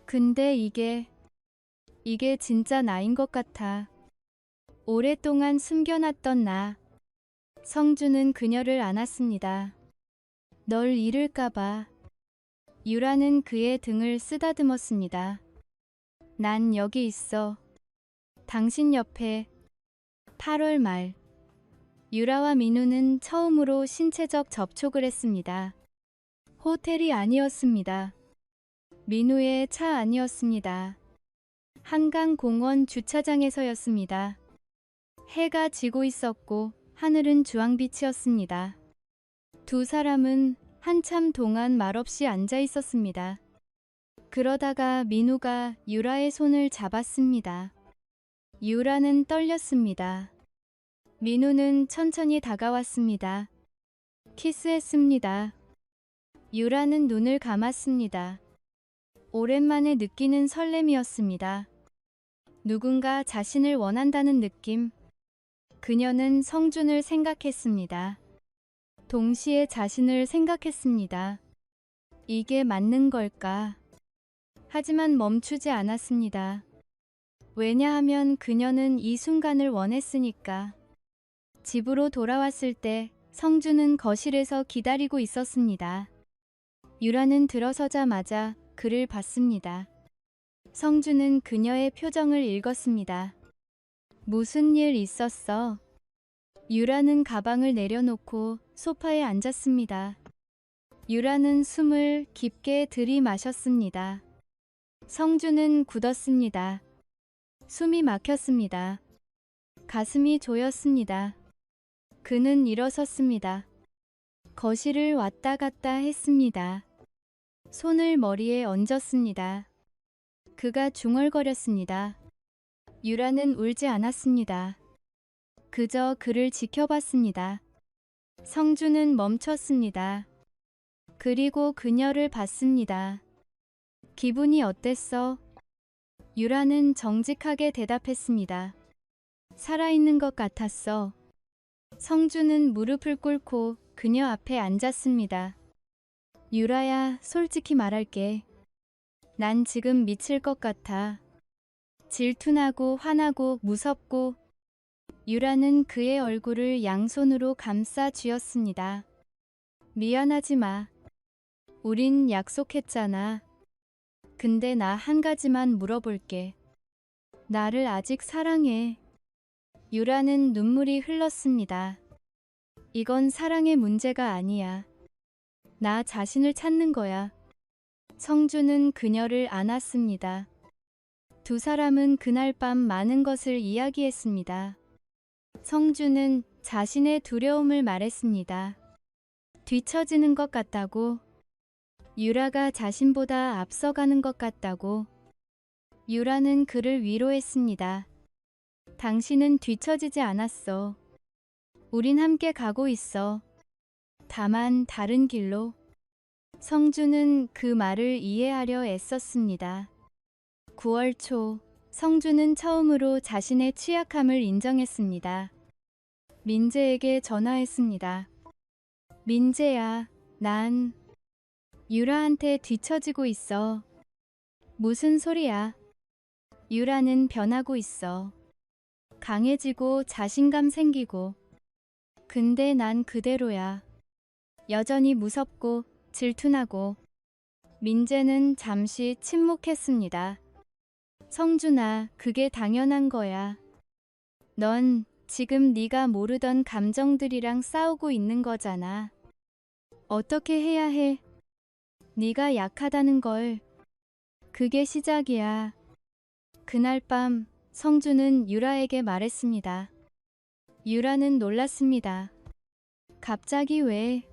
근데 이게 진짜 나인 것 같아. 오랫동안 숨겨놨던 나. 성준은 그녀를 안았습니다. 널 잃을까봐. 유라는 그의 등을 쓰다듬었습니다. 난 여기 있어. 당신 옆에. 8월 말. 유라와 민우는 처음으로 신체적 접촉을 했습니다. 호텔이 아니었습니다. 민우의 차 아니었습니다. 한강공원 주차장에서였습니다. 해가 지고 있었고 하늘은 주황빛이었습니다. 두 사람은 한참 동안 말없이 앉아 있었습니다. 그러다가 민우가 유라의 손을 잡았습니다. 유라는 떨렸습니다. 민우는 천천히 다가왔습니다. 키스했습니다. 유라는 눈을 감았습니다. 오랜만에 느끼는 설렘이었습니다. 누군가 자신을 원한다는 느낌. 그녀는 성준을 생각했습니다. 동시에 자신을 생각했습니다. 이게 맞는 걸까? 하지만 멈추지 않았습니다. 왜냐하면 그녀는 이 순간을 원했으니까. 집으로 돌아왔을 때 성주는 거실에서 기다리고 있었습니다. 유라는 들어서자마자 그를 봤습니다. 성주는 그녀의 표정을 읽었습니다. 무슨 일 있었어? 유라는 가방을 내려놓고 소파에 앉았습니다. 유라는 숨을 깊게 들이마셨습니다. 성주는 굳었습니다. 숨이 막혔습니다. 가슴이 조였습니다. 그는 일어섰습니다. 거실을 왔다 갔다 했습니다. 손을 머리에 얹었습니다. 그가 중얼거렸습니다. 유라는 울지 않았습니다. 그저 그를 지켜봤습니다. 성주는 멈췄습니다. 그리고 그녀를 봤습니다. 기분이 어땠어? 유라는 정직하게 대답했습니다. 살아있는 것 같았어. 성주는 무릎을 꿇고 그녀 앞에 앉았습니다. 유라야, 솔직히 말할게. 난 지금 미칠 것 같아. 질투나고 화나고 무섭고. 유라는 그의 얼굴을 양손으로 감싸 쥐었습니다. 미안하지 마. 우린 약속했잖아. 근데 나 한 가지만 물어볼게. 나를 아직 사랑해? 유라는 눈물이 흘렀습니다. 이건 사랑의 문제가 아니야. 나 자신을 찾는 거야. 성주는 그녀를 안았습니다. 두 사람은 그날 밤 많은 것을 이야기했습니다. 성주는 자신의 두려움을 말했습니다. 뒤처지는 것 같다고. 유라가 자신보다 앞서가는 것 같다고. 유라는 그를 위로했습니다. 당신은 뒤처지지 않았어. 우린 함께 가고 있어. 다만 다른 길로. 성주는 그 말을 이해하려 애썼습니다. 9월 초, 성주는 처음으로 자신의 취약함을 인정했습니다. 민재에게 전화했습니다. 민재야, 난 유라한테 뒤처지고 있어. 무슨 소리야? 유라는 변하고 있어. 강해지고 자신감 생기고. 근데 난 그대로야. 여전히 무섭고 질투나고. 민재는 잠시 침묵했습니다. 성준아, 그게 당연한 거야. 넌 지금 네가 모르던 감정들이랑 싸우고 있는 거잖아. 어떻게 해야 해? 네가 약하다는 걸. 그게 시작이야. 그날 밤 성준은 유라에게 말했습니다. 유라는 놀랐습니다. 갑자기 왜?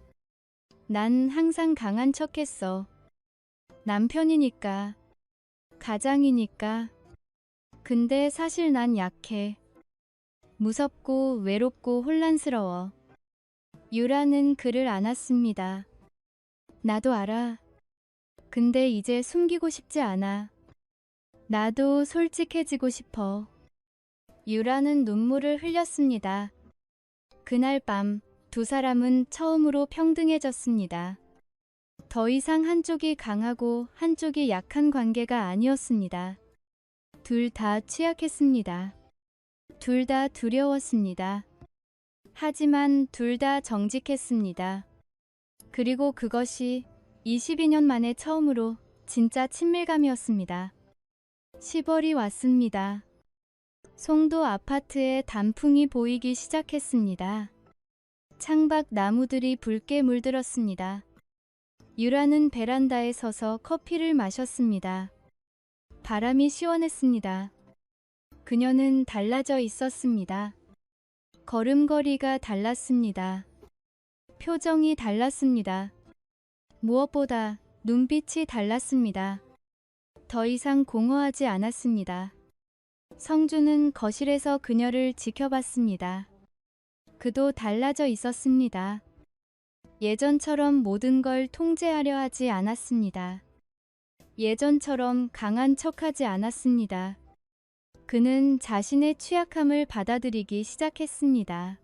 난 항상 강한 척했어. 남편이니까. 가장이니까. 근데 사실 난 약해. 무섭고 외롭고 혼란스러워. 유라는 그를 안았습니다. 나도 알아. 근데 이제 숨기고 싶지 않아. 나도 솔직해지고 싶어. 유라는 눈물을 흘렸습니다. 그날 밤 두 사람은 처음으로 평등해졌습니다. 더 이상 한쪽이 강하고 한쪽이 약한 관계가 아니었습니다. 둘 다 취약했습니다. 둘 다 두려웠습니다. 하지만 둘 다 정직했습니다. 그리고 그것이 22년 만에 처음으로 진짜 친밀감이었습니다. 10월이 왔습니다. 송도 아파트에 단풍이 보이기 시작했습니다. 창밖 나무들이 붉게 물들었습니다. 유라는 베란다에 서서 커피를 마셨습니다. 바람이 시원했습니다. 그녀는 달라져 있었습니다. 걸음걸이가 달랐습니다. 표정이 달랐습니다. 무엇보다 눈빛이 달랐습니다. 더 이상 공허하지 않았습니다. 성주는 거실에서 그녀를 지켜봤습니다. 그도 달라져 있었습니다. 예전처럼 모든 걸 통제하려 하지 않았습니다. 예전처럼 강한 척하지 않았습니다. 그는 자신의 취약함을 받아들이기 시작했습니다.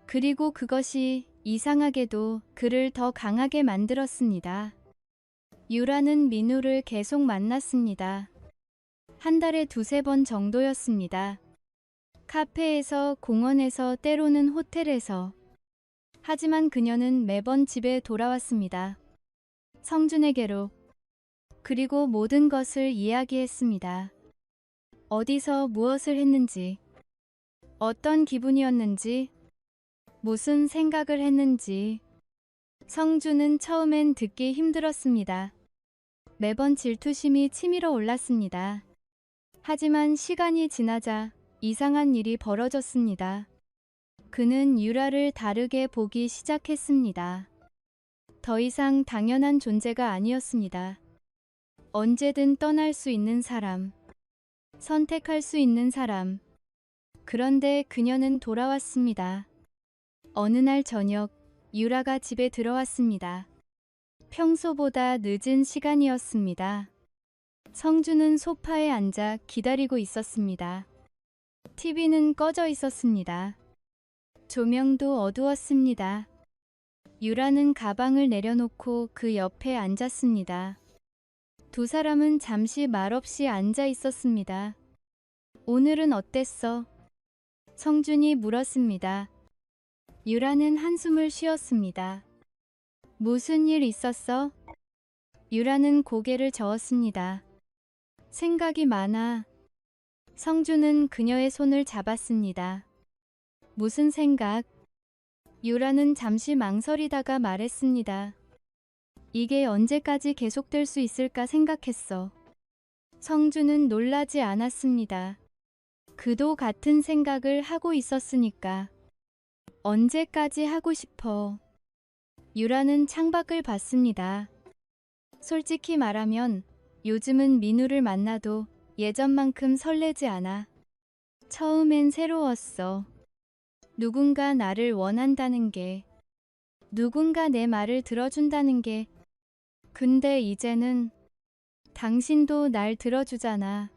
그리고 그것이 이상하게도 그를 더 강하게 만들었습니다. 유라는 민우를 계속 만났습니다. 한 달에 두세 번 정도였습니다. 카페에서, 공원에서, 때로는 호텔에서. 하지만 그녀는 매번 집에 돌아왔습니다. 성준에게로. 그리고 모든 것을 이야기했습니다. 어디서 무엇을 했는지, 어떤 기분이었는지, 무슨 생각을 했는지. 성준은 처음엔 듣기 힘들었습니다. 매번 질투심이 치밀어 올랐습니다. 하지만 시간이 지나자 이상한 일이 벌어졌습니다. 그는 유라를 다르게 보기 시작했습니다. 더 이상 당연한 존재가 아니었습니다. 언제든 떠날 수 있는 사람, 선택할 수 있는 사람. 그런데 그녀는 돌아왔습니다. 어느 날 저녁, 유라가 집에 들어왔습니다. 평소보다 늦은 시간이었습니다. 성준은 소파에 앉아 기다리고 있었습니다. TV는 꺼져 있었습니다. 조명도 어두웠습니다. 유라는 가방을 내려놓고 그 옆에 앉았습니다. 두 사람은 잠시 말없이 앉아 있었습니다. 오늘은 어땠어? 성준이 물었습니다. 유라는 한숨을 쉬었습니다. 무슨 일 있었어? 유라는 고개를 저었습니다. 생각이 많아. 성준은 그녀의 손을 잡았습니다. 무슨 생각? 유라는 잠시 망설이다가 말했습니다. 이게 언제까지 계속될 수 있을까 생각했어. 성준은 놀라지 않았습니다. 그도 같은 생각을 하고 있었으니까. 언제까지 하고 싶어? 유라는 창밖을 봤습니다. 솔직히 말하면 요즘은 민우를 만나도 예전만큼 설레지 않아. 처음엔 새로웠어. 누군가 나를 원한다는 게, 누군가 내 말을 들어준다는 게. 근데 이제는 당신도 날 들어주잖아.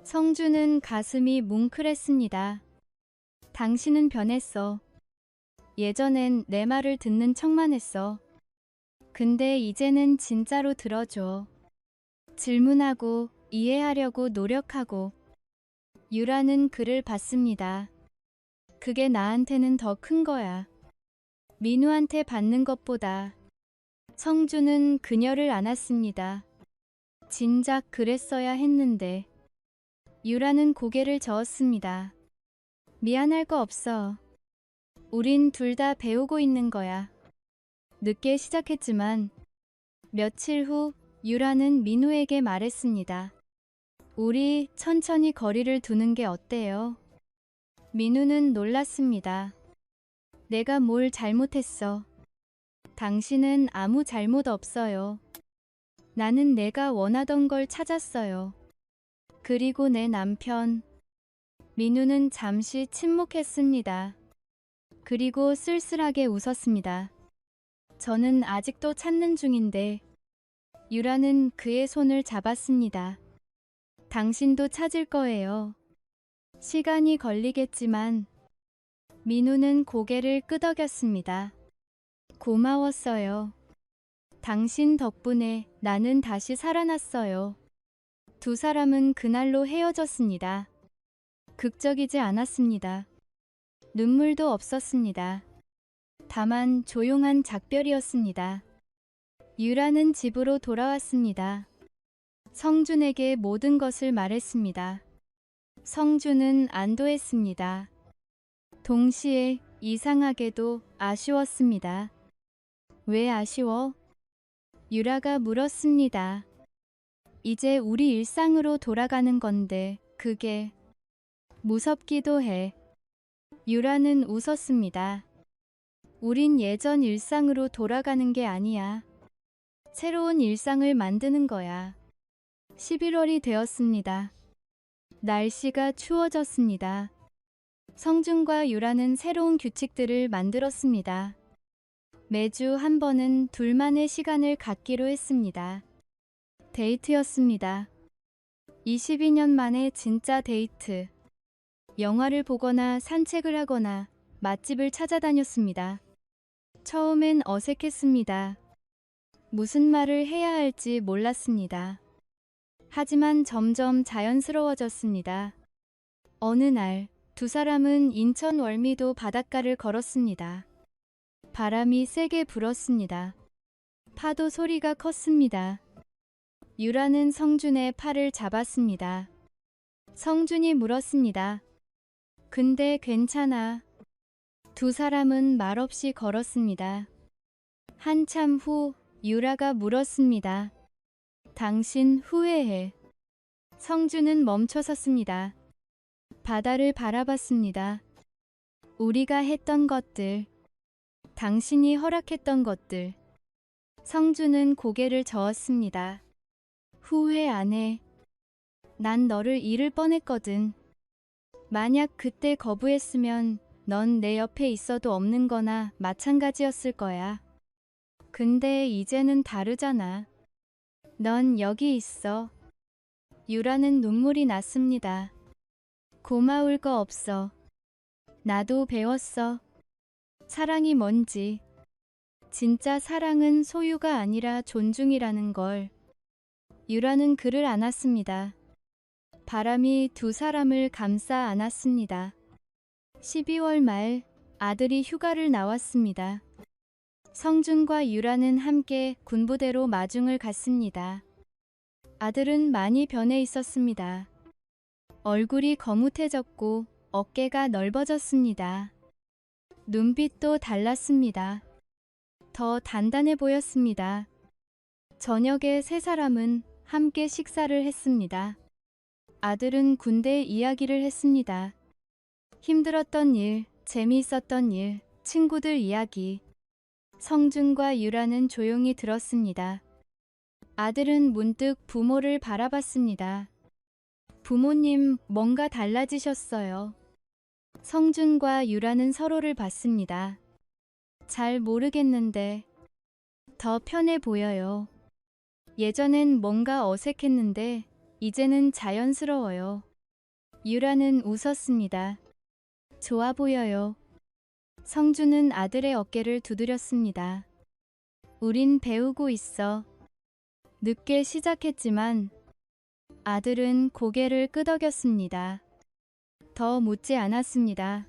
성준은 가슴이 뭉클했습니다. 당신은 변했어. 예전엔 내 말을 듣는 척만 했어. 근데 이제는 진짜로 들어줘. 질문하고 이해하려고 노력하고. 유라는 그를 봤습니다. 그게 나한테는 더 큰 거야. 민우한테 받는 것보다. 성준은 그녀를 안았습니다. 진작 그랬어야 했는데. 유라는 고개를 저었습니다. 미안할 거 없어. 우린 둘 다 배우고 있는 거야. 늦게 시작했지만. 며칠 후 유라는 민우에게 말했습니다. 우리 천천히 거리를 두는 게 어때요? 민우는 놀랐습니다. 내가 뭘 잘못했어? 당신은 아무 잘못 없어요. 나는 내가 원하던 걸 찾았어요. 그리고 내 남편. 민우는 잠시 침묵했습니다. 그리고 쓸쓸하게 웃었습니다. 저는 아직도 찾는 중인데. 유라는 그의 손을 잡았습니다. 당신도 찾을 거예요. 시간이 걸리겠지만. 민우는 고개를 끄덕였습니다. 고마웠어요. 당신 덕분에 나는 다시 살아났어요. 두 사람은 그날로 헤어졌습니다. 극적이지 않았습니다. 눈물도 없었습니다. 다만 조용한 작별이었습니다. 유라는 집으로 돌아왔습니다. 성준에게 모든 것을 말했습니다. 성준은 안도했습니다. 동시에 이상하게도 아쉬웠습니다. 왜 아쉬워? 유라가 물었습니다. 이제 우리 일상으로 돌아가는 건데 그게 무섭기도 해. 유라는 웃었습니다. 우린 예전 일상으로 돌아가는 게 아니야. 새로운 일상을 만드는 거야. 11월이 되었습니다. 날씨가 추워졌습니다. 성준과 유라는 새로운 규칙들을 만들었습니다. 매주 한 번은 둘만의 시간을 갖기로 했습니다. 데이트였습니다. 22년 만에 진짜 데이트. 영화를 보거나 산책을 하거나 맛집을 찾아다녔습니다. 처음엔 어색했습니다. 무슨 말을 해야 할지 몰랐습니다. 하지만 점점 자연스러워졌습니다. 어느 날, 두 사람은 인천 월미도 바닷가를 걸었습니다. 바람이 세게 불었습니다. 파도 소리가 컸습니다. 유라는 성준의 팔을 잡았습니다. 성준이 물었습니다. 근데 괜찮아. 두 사람은 말없이 걸었습니다. 한참 후 유라가 물었습니다. 당신 후회해. 성준은 멈춰섰습니다. 바다를 바라봤습니다. 우리가 했던 것들, 당신이 허락했던 것들. 성준은 고개를 저었습니다. 후회 안 해. 난 너를 잃을 뻔했거든. 만약 그때 거부했으면 넌 내 옆에 있어도 없는 거나 마찬가지였을 거야. 근데 이제는 다르잖아. 넌 여기 있어. 유라는 눈물이 났습니다. 고마울 거 없어. 나도 배웠어. 사랑이 뭔지. 진짜 사랑은 소유가 아니라 존중이라는 걸. 유라는 그를 안았습니다. 바람이 두 사람을 감싸 안았습니다. 12월 말 아들이 휴가를 나왔습니다. 성준과 유라는 함께 군부대로 마중을 갔습니다. 아들은 많이 변해 있었습니다. 얼굴이 거뭇해졌고 어깨가 넓어졌습니다. 눈빛도 달랐습니다. 더 단단해 보였습니다. 저녁에 세 사람은 함께 식사를 했습니다. 아들은 군대 이야기를 했습니다. 힘들었던 일, 재미있었던 일, 친구들 이야기. 성준과 유라는 조용히 들었습니다. 아들은 문득 부모를 바라봤습니다. 부모님, 뭔가 달라지셨어요. 성준과 유라는 서로를 봤습니다. 잘 모르겠는데 더 편해 보여요. 예전엔 뭔가 어색했는데 이제는 자연스러워요. 유라는 웃었습니다. 좋아 보여요. 성준은 아들의 어깨를 두드렸습니다. 우린 배우고 있어. 늦게 시작했지만 아들은 고개를 끄덕였습니다. 더 묻지 않았습니다.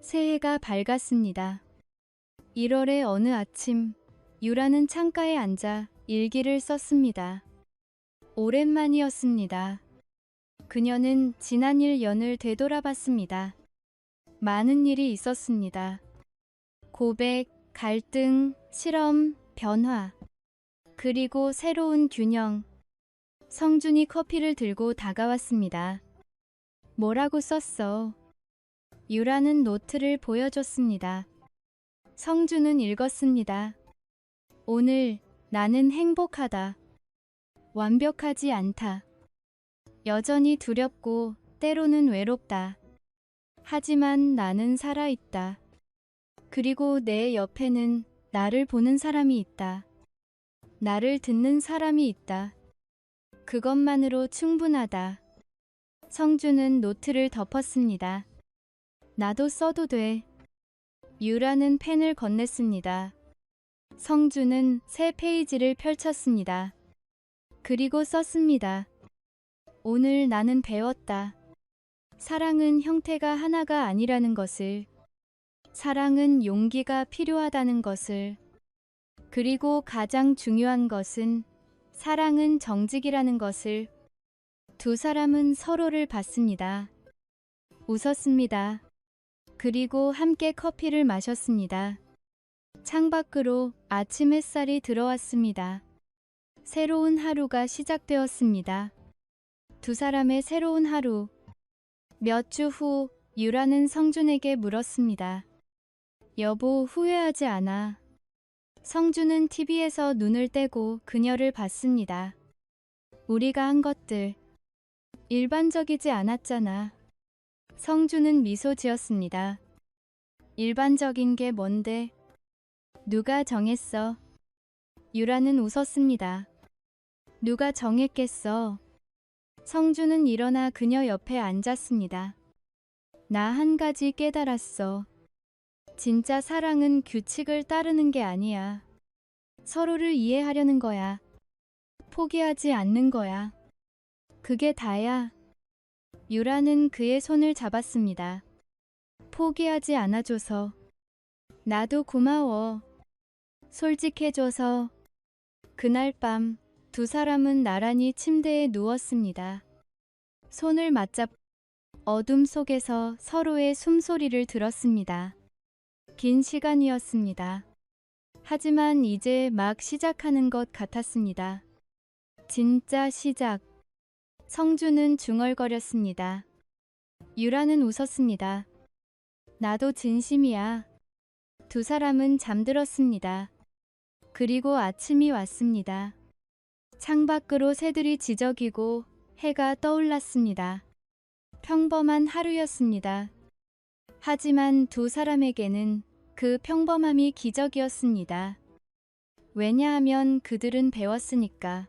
새해가 밝았습니다. 1월의 어느 아침, 유라는 창가에 앉아 일기를 썼습니다. 오랜만이었습니다. 그녀는 지난 1년을 되돌아봤습니다. 많은 일이 있었습니다. 고백, 갈등, 실험, 변화. 그리고 새로운 균형. 성준이 커피를 들고 다가왔습니다. 뭐라고 썼어? 유라는 노트를 보여줬습니다. 성준은 읽었습니다. 오늘 나는 행복하다. 완벽하지 않다. 여전히 두렵고 때로는 외롭다. 하지만 나는 살아있다. 그리고 내 옆에는 나를 보는 사람이 있다. 나를 듣는 사람이 있다. 그것만으로 충분하다. 성준은 노트를 덮었습니다. 나도 써도 돼. 유라는 펜을 건넸습니다. 성준은 새 페이지를 펼쳤습니다. 그리고 썼습니다. 오늘 나는 배웠다. 사랑은 형태가 하나가 아니라는 것을. 사랑은 용기가 필요하다는 것을. 그리고 가장 중요한 것은 사랑은 정직이라는 것을. 두 사람은 서로를 봤습니다. 웃었습니다. 그리고 함께 커피를 마셨습니다. 창밖으로 아침 햇살이 들어왔습니다. 새로운 하루가 시작되었습니다. 두 사람의 새로운 하루. 몇 주 후 유라는 성준에게 물었습니다. 여보, 후회하지 않아. 성준은 TV에서 눈을 떼고 그녀를 봤습니다. 우리가 한 것들 일반적이지 않았잖아. 성준은 미소 지었습니다. 일반적인 게 뭔데? 누가 정했어? 유라는 웃었습니다. 누가 정했겠어? 성준은 일어나 그녀 옆에 앉았습니다. 나 한 가지 깨달았어. 진짜 사랑은 규칙을 따르는 게 아니야. 서로를 이해하려는 거야. 포기하지 않는 거야. 그게 다야. 유라는 그의 손을 잡았습니다. 포기하지 않아줘서. 나도 고마워. 솔직해줘서. 그날 밤 두 사람은 나란히 침대에 누웠습니다. 손을 맞잡 어둠 속에서 서로의 숨소리를 들었습니다. 긴 시간이었습니다. 하지만 이제 막 시작하는 것 같았습니다. 진짜 시작. 성주는 중얼거렸습니다. 유라는 웃었습니다. 나도 진심이야. 두 사람은 잠들었습니다. 그리고 아침이 왔습니다. 창밖으로 새들이 지저귀고 해가 떠올랐습니다. 평범한 하루였습니다. 하지만 두 사람에게는 그 평범함이 기적이었습니다. 왜냐하면 그들은 배웠으니까.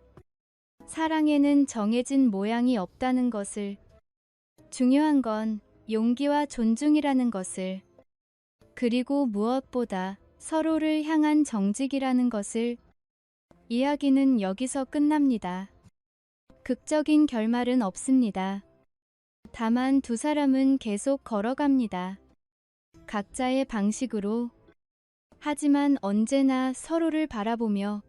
사랑에는 정해진 모양이 없다는 것을. 중요한 건 용기와 존중이라는 것을. 그리고 무엇보다 서로를 향한 정직이라는 것을. 이야기는 여기서 끝납니다. 극적인 결말은 없습니다. 다만 두 사람은 계속 걸어갑니다. 각자의 방식으로. 하지만 언제나 서로를 바라보며